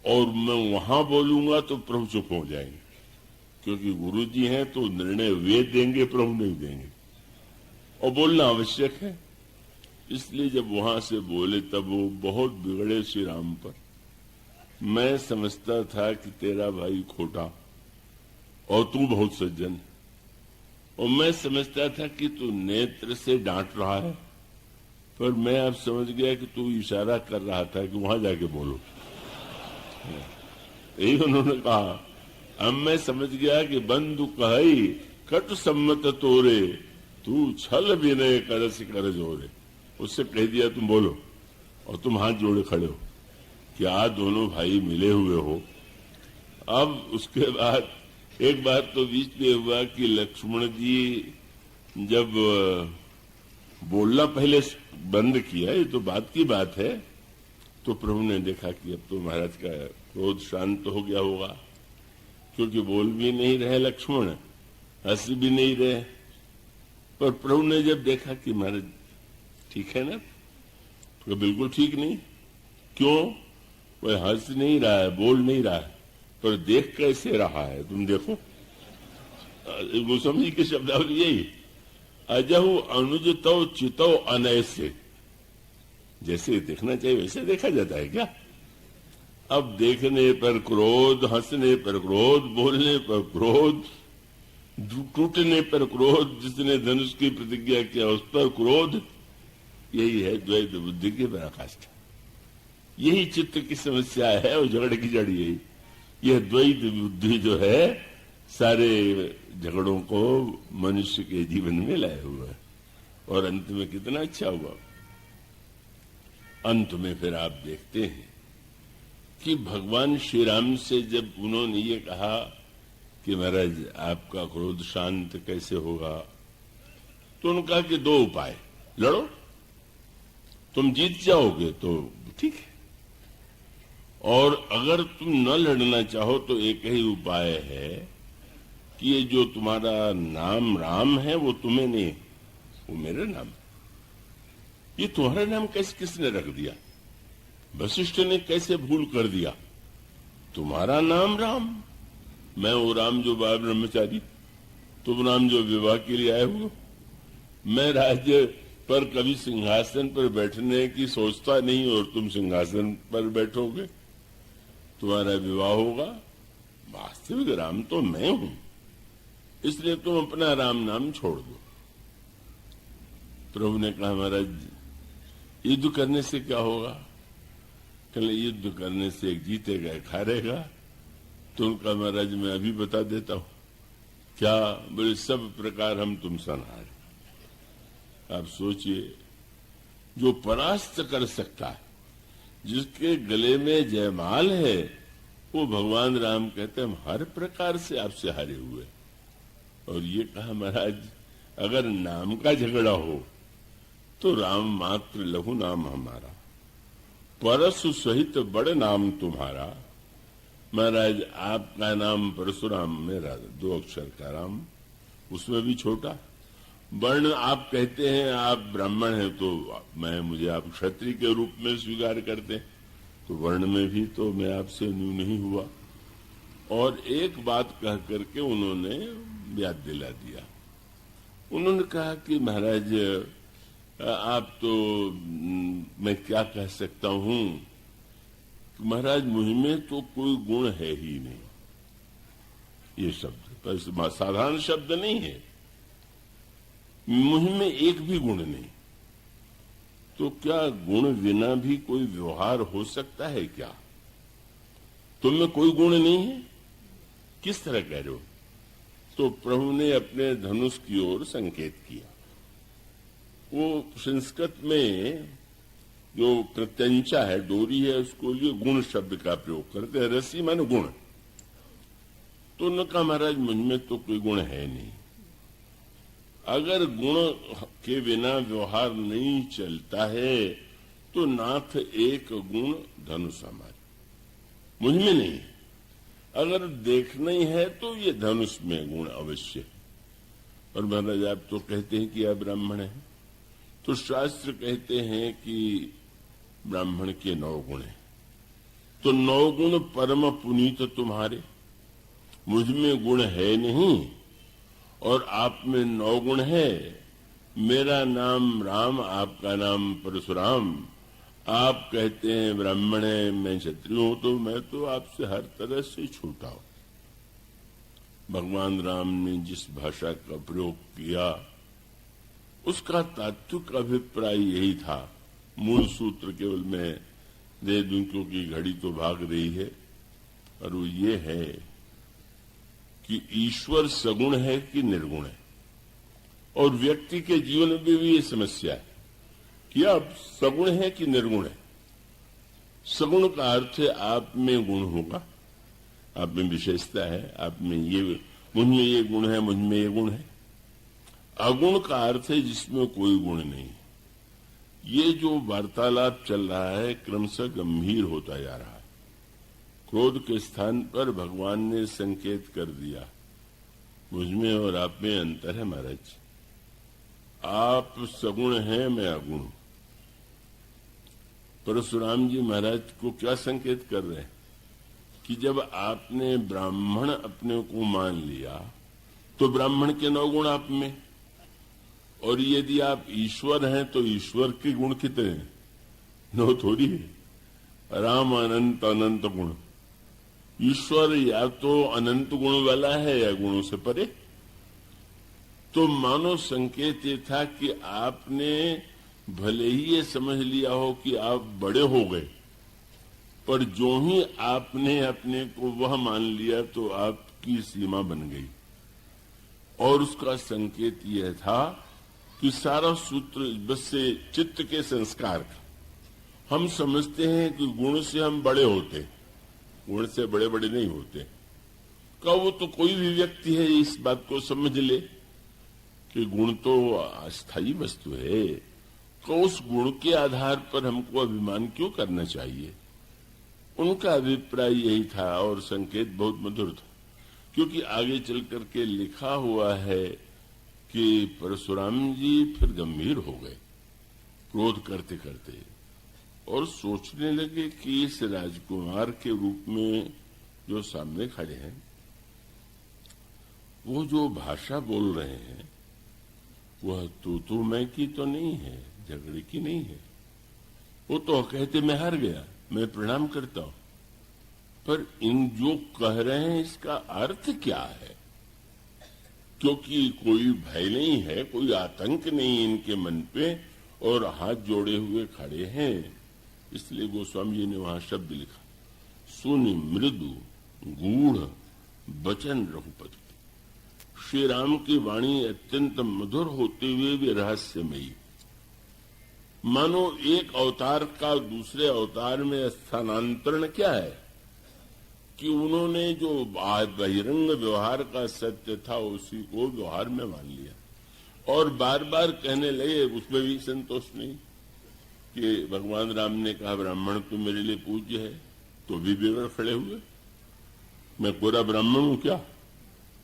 और मैं वहां बोलूंगा तो प्रभु चुप हो जाएंगे, क्योंकि गुरु जी हैं तो निर्णय वे देंगे, प्रभु नहीं देंगे, और बोलना आवश्यक है। इसलिए जब वहां से बोले तब वो बहुत बिगड़े श्री राम पर। मैं समझता था कि तेरा भाई खोटा और तू बहुत सज्जन, और मैं समझता था कि तू नेत्र से डांट रहा है, पर मैं अब समझ गया कि तू इशारा कर रहा था कि वहां जाके बोलो। यही उन्होंने कहा। अब मैं समझ गया कि बंधु कही कट सम्मत तोरे, तू छल विनय करस कर जोरे। उससे कह दिया तुम बोलो, और तुम हाथ जोड़े खड़े हो, क्या दोनों भाई मिले हुए हो। अब उसके बाद एक बात तो बीच में हुआ कि लक्ष्मण जी जब बोलना पहले बंद किया, ये तो बात की बात है, तो प्रभु ने देखा कि अब तो महाराज का क्रोध शांत हो गया होगा, क्योंकि बोल भी नहीं रहे लक्ष्मण, हंस भी नहीं रहे। पर प्रभु ने जब देखा कि महाराज ठीक है ना, तो बिल्कुल ठीक नहीं। क्यों? वह हंस नहीं रहा है, बोल नहीं रहा है, पर देख कैसे रहा है तुम देखो। गोस्वामी जी के शब्दावली यही, अजहु अनुज तो चितो अनैसे। जैसे देखना चाहिए वैसे देखा जाता है क्या? अब देखने पर क्रोध, हंसने पर क्रोध, बोलने पर क्रोध, टूटने पर क्रोध, जिसने धनुष की प्रतिज्ञा किया उस पर क्रोध। यही है द्वैत बुद्धि की पराकाष्ठा। यही चित्त की समस्या है और झगड़े की जड़ यही। यह द्वैत बुद्धि जो है सारे झगड़ों को मनुष्य के जीवन में लाए हुआ है। और अंत में कितना अच्छा हुआ। अंत में फिर आप देखते हैं कि भगवान श्री राम से जब उन्होंने ये कहा कि महाराज आपका क्रोध शांत कैसे होगा, तो उन्होंने कहा कि दो उपाय, लड़ो, तुम जीत जाओगे तो ठीक है, और अगर तुम न लड़ना चाहो तो एक ही उपाय है कि ये जो तुम्हारा नाम राम है वो तुम्हें नहीं, वो मेरा नाम। ये तुम्हारा नाम कैसे किसने रख दिया? वशिष्ठ ने कैसे भूल कर दिया? तुम्हारा नाम राम, मैं वो राम जो बाल ब्रह्मचारी, तुम राम जो विवाह के लिए आए हुए। मैं राज्य पर कभी सिंहासन पर बैठने की सोचता नहीं और तुम सिंहासन पर बैठोगे, तुम्हारा विवाह होगा। वास्तविक राम तो मैं हूं, इसलिए तुम अपना राम नाम छोड़ दो। प्रभु ने कहा महाराज युद्ध करने से क्या होगा? कहले युद्ध करने से एक जीतेगा एक हारेगा। तो उनका महाराज मैं अभी बता देता हूं। क्या? बोले सब प्रकार हम तुम सनहार। आप सोचिए, जो परास्त कर सकता है, जिसके गले में जयमाल है, वो भगवान राम कहते हम हर प्रकार से आपसे हारे हुए। और ये कहा महाराज, अगर नाम का झगड़ा हो तो राम मात्र लघु नाम हमारा, परशु सहित बड़े नाम तुम्हारा। महाराज आपका नाम परशुराम, मेरा 2 अक्षर का राम, उसमें भी छोटा। वर्ण आप कहते हैं आप ब्राह्मण हैं, तो मुझे आप क्षत्रिय के रूप में स्वीकार करते हैं, तो वर्ण में भी तो मैं आपसे न्यू नहीं हुआ। और एक बात कह करके उन्होंने याद दिला दिया। उन्होंने कहा कि महाराज आप तो, मैं क्या कह सकता हूं, महाराज मुझ में तो कोई गुण है ही नहीं। ये शब्द साधारण शब्द नहीं है, मुझ में एक भी गुण नहीं। तो क्या गुण बिना भी कोई व्यवहार हो सकता है क्या? तुम में कोई गुण नहीं है? किस तरह कह रहे हो? तो प्रभु ने अपने धनुष की ओर संकेत किया। वो संस्कृत में जो प्रत्यंचा है, डोरी है, उसको लिए गुण शब्द का प्रयोग करते हैं। रसी माने गुण। तो उन्होंने कहा महाराज मुझ में तो कोई गुण है नहीं। अगर गुण के बिना व्यवहार नहीं चलता है तो नाथ एक गुण धनुष हमारे, मुझ में नहीं है। अगर देखना ही है तो ये धनुष में गुण अवश्य। और महाराज आप तो कहते हैं कि आप ब्राह्मण हैं, तो शास्त्र कहते हैं कि ब्राह्मण के 9 गुण हैं। तो 9 गुण परम पुनीत तुम्हारे, मुझ में गुण है नहीं और आप में 9 गुण है। मेरा नाम राम, आपका नाम परशुराम। आप कहते हैं ब्राह्मण है, मैं क्षत्रिय हूं, तो मैं तो आपसे हर तरह से छूटा हूं। भगवान राम ने जिस भाषा का प्रयोग किया उसका तात्विक अभिप्राय यही था। मूल सूत्र केवल मैं दे दूं क्योंकि घड़ी तो भाग रही है, और वो ये है कि ईश्वर सगुण है कि निर्गुण है। और व्यक्ति के जीवन में भी ये समस्या है कि आप सगुण है कि निर्गुण है। सगुण का अर्थ है आप में गुण होगा, आप में विशेषता है, आप में ये, मुझ में ये गुण है, मुझ में ये गुण है। अगुण का अर्थ है जिसमें कोई गुण नहीं। ये जो वार्तालाप चल रहा है क्रमशः गंभीर होता जा रहा है। क्रोध के स्थान पर भगवान ने संकेत कर दिया, मुझ में और आप में अंतर है महाराज। आप सगुण हैं, मैं अगुण हूं। परशुराम जी महाराज को क्या संकेत कर रहे हैं कि जब आपने ब्राह्मण अपने को मान लिया तो ब्राह्मण के 9 गुण आप में, और यदि आप ईश्वर हैं तो ईश्वर के गुण कितने हैं? 9 थोड़ी है। राम अनंत अनंत गुण। ईश्वर या तो अनंत गुण वाला है या गुणों से परे। तो मानो संकेत ये था कि आपने भले ही ये समझ लिया हो कि आप बड़े हो गए, पर जो ही आपने अपने को वह मान लिया तो आपकी सीमा बन गई। और उसका संकेत यह था कि सारा सूत्र बस से चित्त के संस्कार का। हम समझते हैं कि गुण से हम बड़े होते, गुण से बड़े बड़े नहीं होते। का वो तो कोई भी व्यक्ति है इस बात को समझ ले कि गुण तो अस्थायी वस्तु है, तो उस गुण के आधार पर हमको अभिमान क्यों करना चाहिए? उनका अभिप्राय यही था और संकेत बहुत मधुर था, क्योंकि आगे चल करके लिखा हुआ है कि परशुराम जी फिर गंभीर हो गए क्रोध करते करते और सोचने लगे कि इस राजकुमार के रूप में जो सामने खड़े हैं वो जो भाषा बोल रहे हैं वह तू मैं की तो नहीं है, झगड़े की नहीं है। वो तो कहते मैं हार गया, मैं प्रणाम करता हूं, पर इन जो कह रहे हैं इसका अर्थ क्या है? क्योंकि कोई भय नहीं है, कोई आतंक नहीं इनके मन पे और हाथ जोड़े हुए खड़े हैं। इसलिए गोस्वामी जी ने वहां शब्द लिखा, सुनि मृदु गूढ़ वचन रघुपति। श्री राम की वाणी अत्यंत मधुर होते हुए भी रहस्यमयी। मानो एक अवतार का दूसरे अवतार में स्थानांतरण क्या है कि उन्होंने जो बहिरंग व्यवहार का सत्य था उसी को व्यवहार में मान लिया और बार बार कहने लगे, उसमें भी संतोष नहीं कि भगवान राम ने कहा ब्राह्मण तो मेरे लिए पूज्य है, तो भी बेवर खड़े हुए। मैं पूरा ब्राह्मण हूं क्या?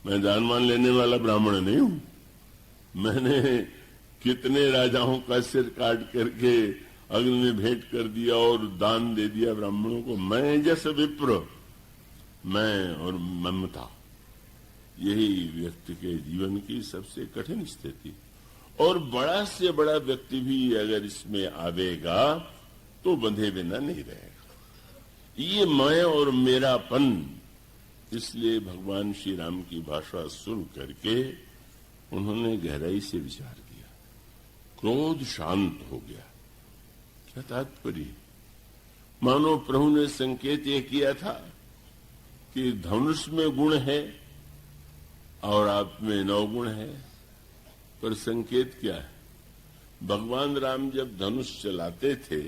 मैं दान मान लेने वाला ब्राह्मण नहीं हूं। मैंने कितने राजाओं का सिर काट करके अग्नि में भेंट कर दिया और दान दे दिया ब्राह्मणों को। मैं जैसे विप्र, मैं और ममता, यही व्यक्ति के जीवन की सबसे कठिन स्थिति। और बड़ा से बड़ा व्यक्ति भी अगर इसमें आवेगा तो बंधे बिना नहीं रहेगा। ये मैं और मेरापन, इसलिए भगवान श्री राम की भाषा सुन करके उन्होंने गहराई से विचार किया, क्रोध शांत हो गया। क्या तात्पर्य? मानो प्रभु ने संकेत ये किया था कि धनुष में गुण है और आप में 9 गुण है, पर संकेत क्या है? भगवान राम जब धनुष चलाते थे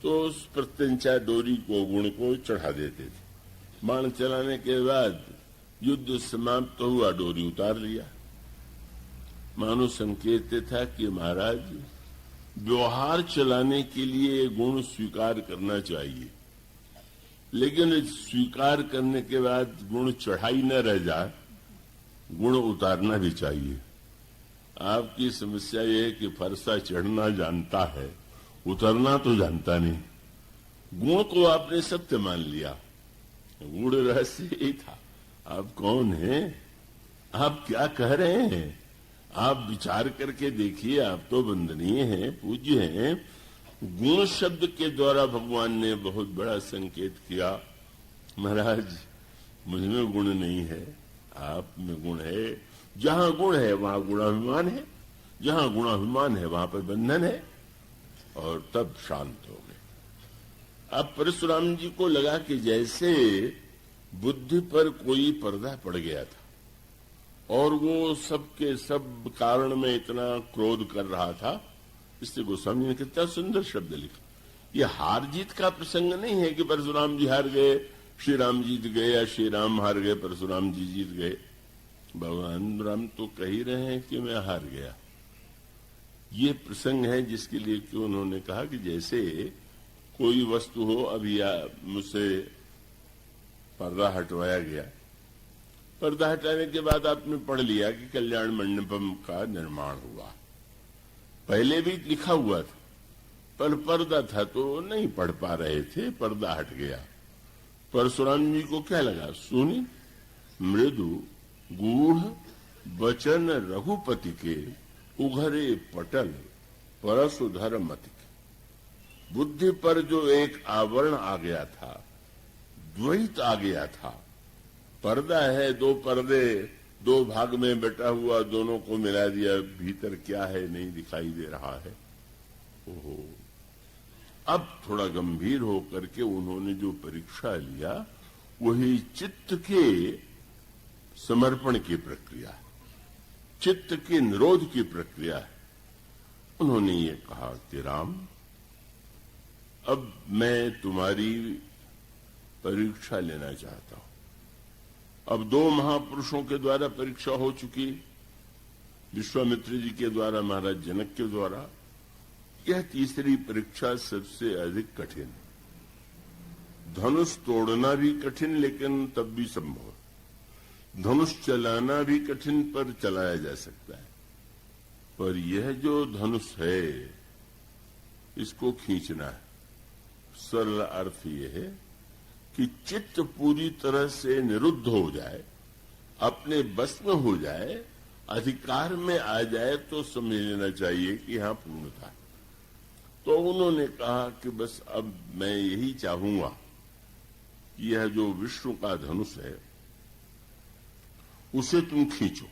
तो उस प्रत्यंचा डोरी को, गुण को चढ़ा देते थे। बाण चलाने के बाद युद्ध समाप्त हुआ, डोरी उतार लिया। मानो संकेत था कि महाराज व्यवहार चलाने के लिए गुण स्वीकार करना चाहिए, लेकिन स्वीकार करने के बाद गुण चढ़ाई न रह जाए, गुण उतारना भी चाहिए। आपकी समस्या यह है कि फरसा चढ़ना जानता है, उतरना तो जानता नहीं। गुण को आपने सत्य मान लिया, गुण रहस्य ही था। आप कौन हैं? आप क्या कह रहे हैं? आप विचार करके देखिए, आप तो वंदनीय हैं, पूज्य हैं। गुण शब्द के द्वारा भगवान ने बहुत बड़ा संकेत किया, महाराज मुझमें गुण नहीं है, आप में गुण है। जहां गुण है वहां गुणाभिमान है, जहां गुणाभिमान है वहां पर बंधन है। और तब शांत हो गए। अब परशुराम जी को लगा कि जैसे बुद्धि पर कोई पर्दा पड़ गया था और वो सबके सब कारण में इतना क्रोध कर रहा था। इससे गोस्वामी ने कितना सुंदर शब्द लिखा। ये हार जीत का प्रसंग नहीं है कि परशुराम जी हार गए, श्री राम जीत गए, या श्री राम हार गए, परशुराम जी जीत गए। भगवान राम तो कह ही रहे हैं कि मैं हार गया। ये प्रसंग है जिसके लिए कि उन्होंने कहा कि जैसे कोई वस्तु हो, अभी मुझसे पर्दा हटवाया गया, पर्दा हटाने के बाद आपने पढ़ लिया कि कल्याण मंडपम का निर्माण हुआ। पहले भी लिखा हुआ था, पर पर्दा था तो नहीं पढ़ पा रहे थे, पर्दा हट गया। परशुराम जी को क्या लगा? सुनी मृदु गूढ़ वचन रघुपति के, उघरे पटल परशुधर मति के। बुद्धि पर जो एक आवरण आ गया था, द्वैत आ गया था। पर्दा है, 2 पर्दे 2 भाग में बटा हुआ, दोनों को मिला दिया, भीतर क्या है नहीं दिखाई दे रहा है। ओहो, अब थोड़ा गंभीर होकर के उन्होंने जो परीक्षा लिया वही चित्त के समर्पण की प्रक्रिया, चित्त के निरोध की प्रक्रिया है। उन्होंने ये कहा कि राम, अब मैं तुम्हारी परीक्षा लेना चाहता हूं। अब 2 महापुरुषों के द्वारा परीक्षा हो चुकी, विश्वामित्र जी के द्वारा, महाराज जनक के द्वारा। यह तीसरी परीक्षा सबसे अधिक कठिन। धनुष तोड़ना भी कठिन, लेकिन तब भी संभव। धनुष चलाना भी कठिन, पर चलाया जा सकता है। पर यह जो धनुष है, इसको खींचना है। सरल अर्थ यह है कि चित्त पूरी तरह से निरुद्ध हो जाए, अपने बस में हो जाए, अधिकार में आ जाए, तो समझ लेना चाहिए कि यहां पूर्णता है। तो उन्होंने कहा कि बस अब मैं यही चाहूंगा कि यह जो विष्णु का धनुष है उसे तुम खींचो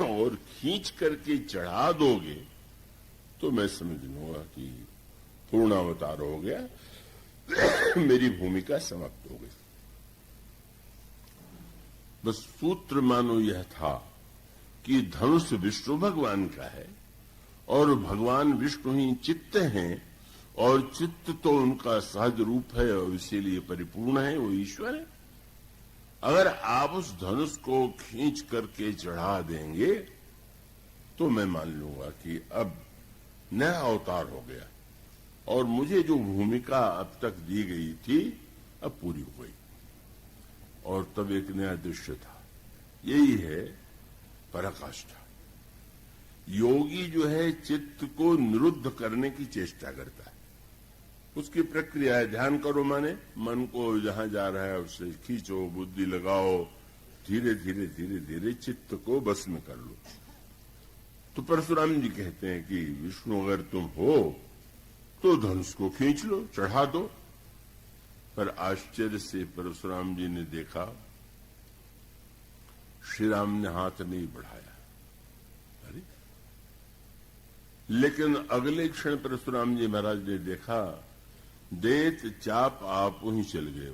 और खींच करके चढ़ा दोगे तो मैं समझ लूंगा कि पूर्णावतार हो गया, मेरी भूमिका समाप्त हो गई। बस सूत्र मानो यह था कि धनुष विष्णु भगवान का है और भगवान विष्णु ही चित्त हैं, और चित्त तो उनका सहज रूप है और इसीलिए परिपूर्ण है, वो ईश्वर है। अगर आप उस धनुष को खींच करके चढ़ा देंगे तो मैं मान लूंगा कि अब नया अवतार हो गया और मुझे जो भूमिका अब तक दी गई थी अब पूरी हो गई। और तब एक नया दृश्य था, यही है पराकाष्ठा। योगी जो है चित्त को निरुद्ध करने की चेष्टा करता है, उसकी प्रक्रिया है। ध्यान करो, माने मन को जहां जा रहा है उससे खींचो, बुद्धि लगाओ, धीरे धीरे धीरे धीरे चित्त को बस में कर लो। तो परशुराम जी कहते हैं कि विष्णु अगर तुम हो तो धनुष को खींच लो, चढ़ा दो। पर आश्चर्य से परशुराम जी ने देखा श्री राम ने हाथ नहीं बढ़ाया। अरे, लेकिन अगले क्षण परशुराम जी महाराज ने देखा देत चाप आप ही चल गए।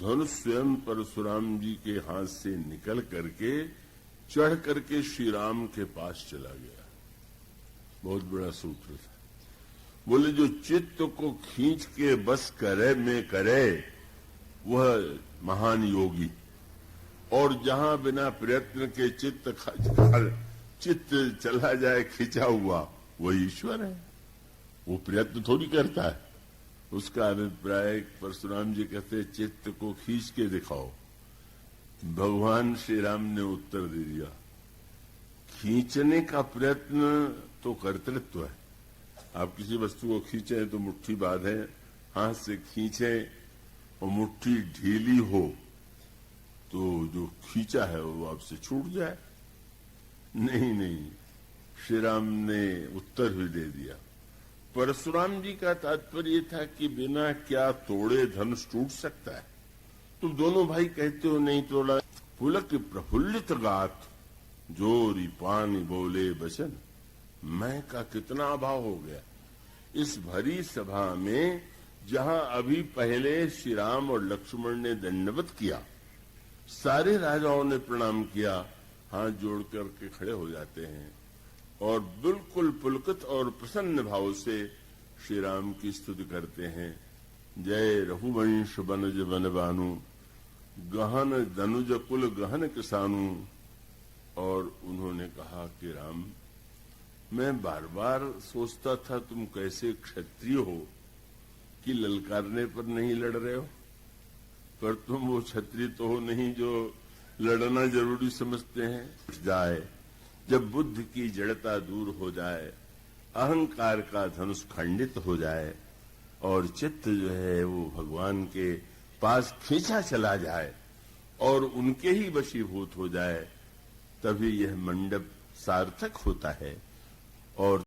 धनुष स्वयं परशुराम जी के हाथ से निकल करके चढ़ करके श्री राम के पास चला गया। बहुत बड़ा सूत्र था। बोले जो चित्त को खींच के बस करे में करे वह महान योगी, और जहां बिना प्रयत्न के चित्त चला जाए खिंचा हुआ वह ईश्वर है। वो प्रयत्न थोड़ी करता है। उसका अभिप्राय परशुराम जी कहते चित्त को खींच के दिखाओ। भगवान श्री राम ने उत्तर दे दिया, खींचने का प्रयत्न तो कर्तृत्व है। आप किसी वस्तु को खींचे तो मुट्ठी बांधे, हाथ से खींचे और मुट्ठी ढीली हो तो जो खींचा है वो आपसे छूट जाए। नहीं नहीं, श्री राम ने उत्तर भी दे दिया। परशुराम जी का तात्पर्य था कि बिना क्या तोड़े धनुष टूट सकता है। तुम दोनों भाई कहते हो नहीं तोड़ा। पुलक प्रफुल्लित गात जोरी पानी बोले बचन, मैं का कितना अभाव हो गया। इस भरी सभा में जहां अभी पहले श्री राम और लक्ष्मण ने दंडवत किया, सारे राजाओं ने प्रणाम किया, हाथ जोड़ करके खड़े हो जाते हैं और बिल्कुल पुलकित और प्रसन्न भाव से श्री राम की स्तुति करते हैं। जय रघुवंश बनज बन बानु, गहन दनुज कुल गहन किसानु। और उन्होंने कहा कि राम, मैं बार बार सोचता था तुम कैसे क्षत्रिय हो कि ललकारने पर नहीं लड़ रहे हो, पर तुम वो क्षत्रिय तो हो नहीं जो लड़ना जरूरी समझते हैं। जाए जब बुद्धि की जड़ता दूर हो जाए, अहंकार का धनुष खंडित हो जाए और चित्त जो है वो भगवान के पास खींचा चला जाए और उनके ही वशीभूत हो जाए, तभी यह मंडप सार्थक होता है। और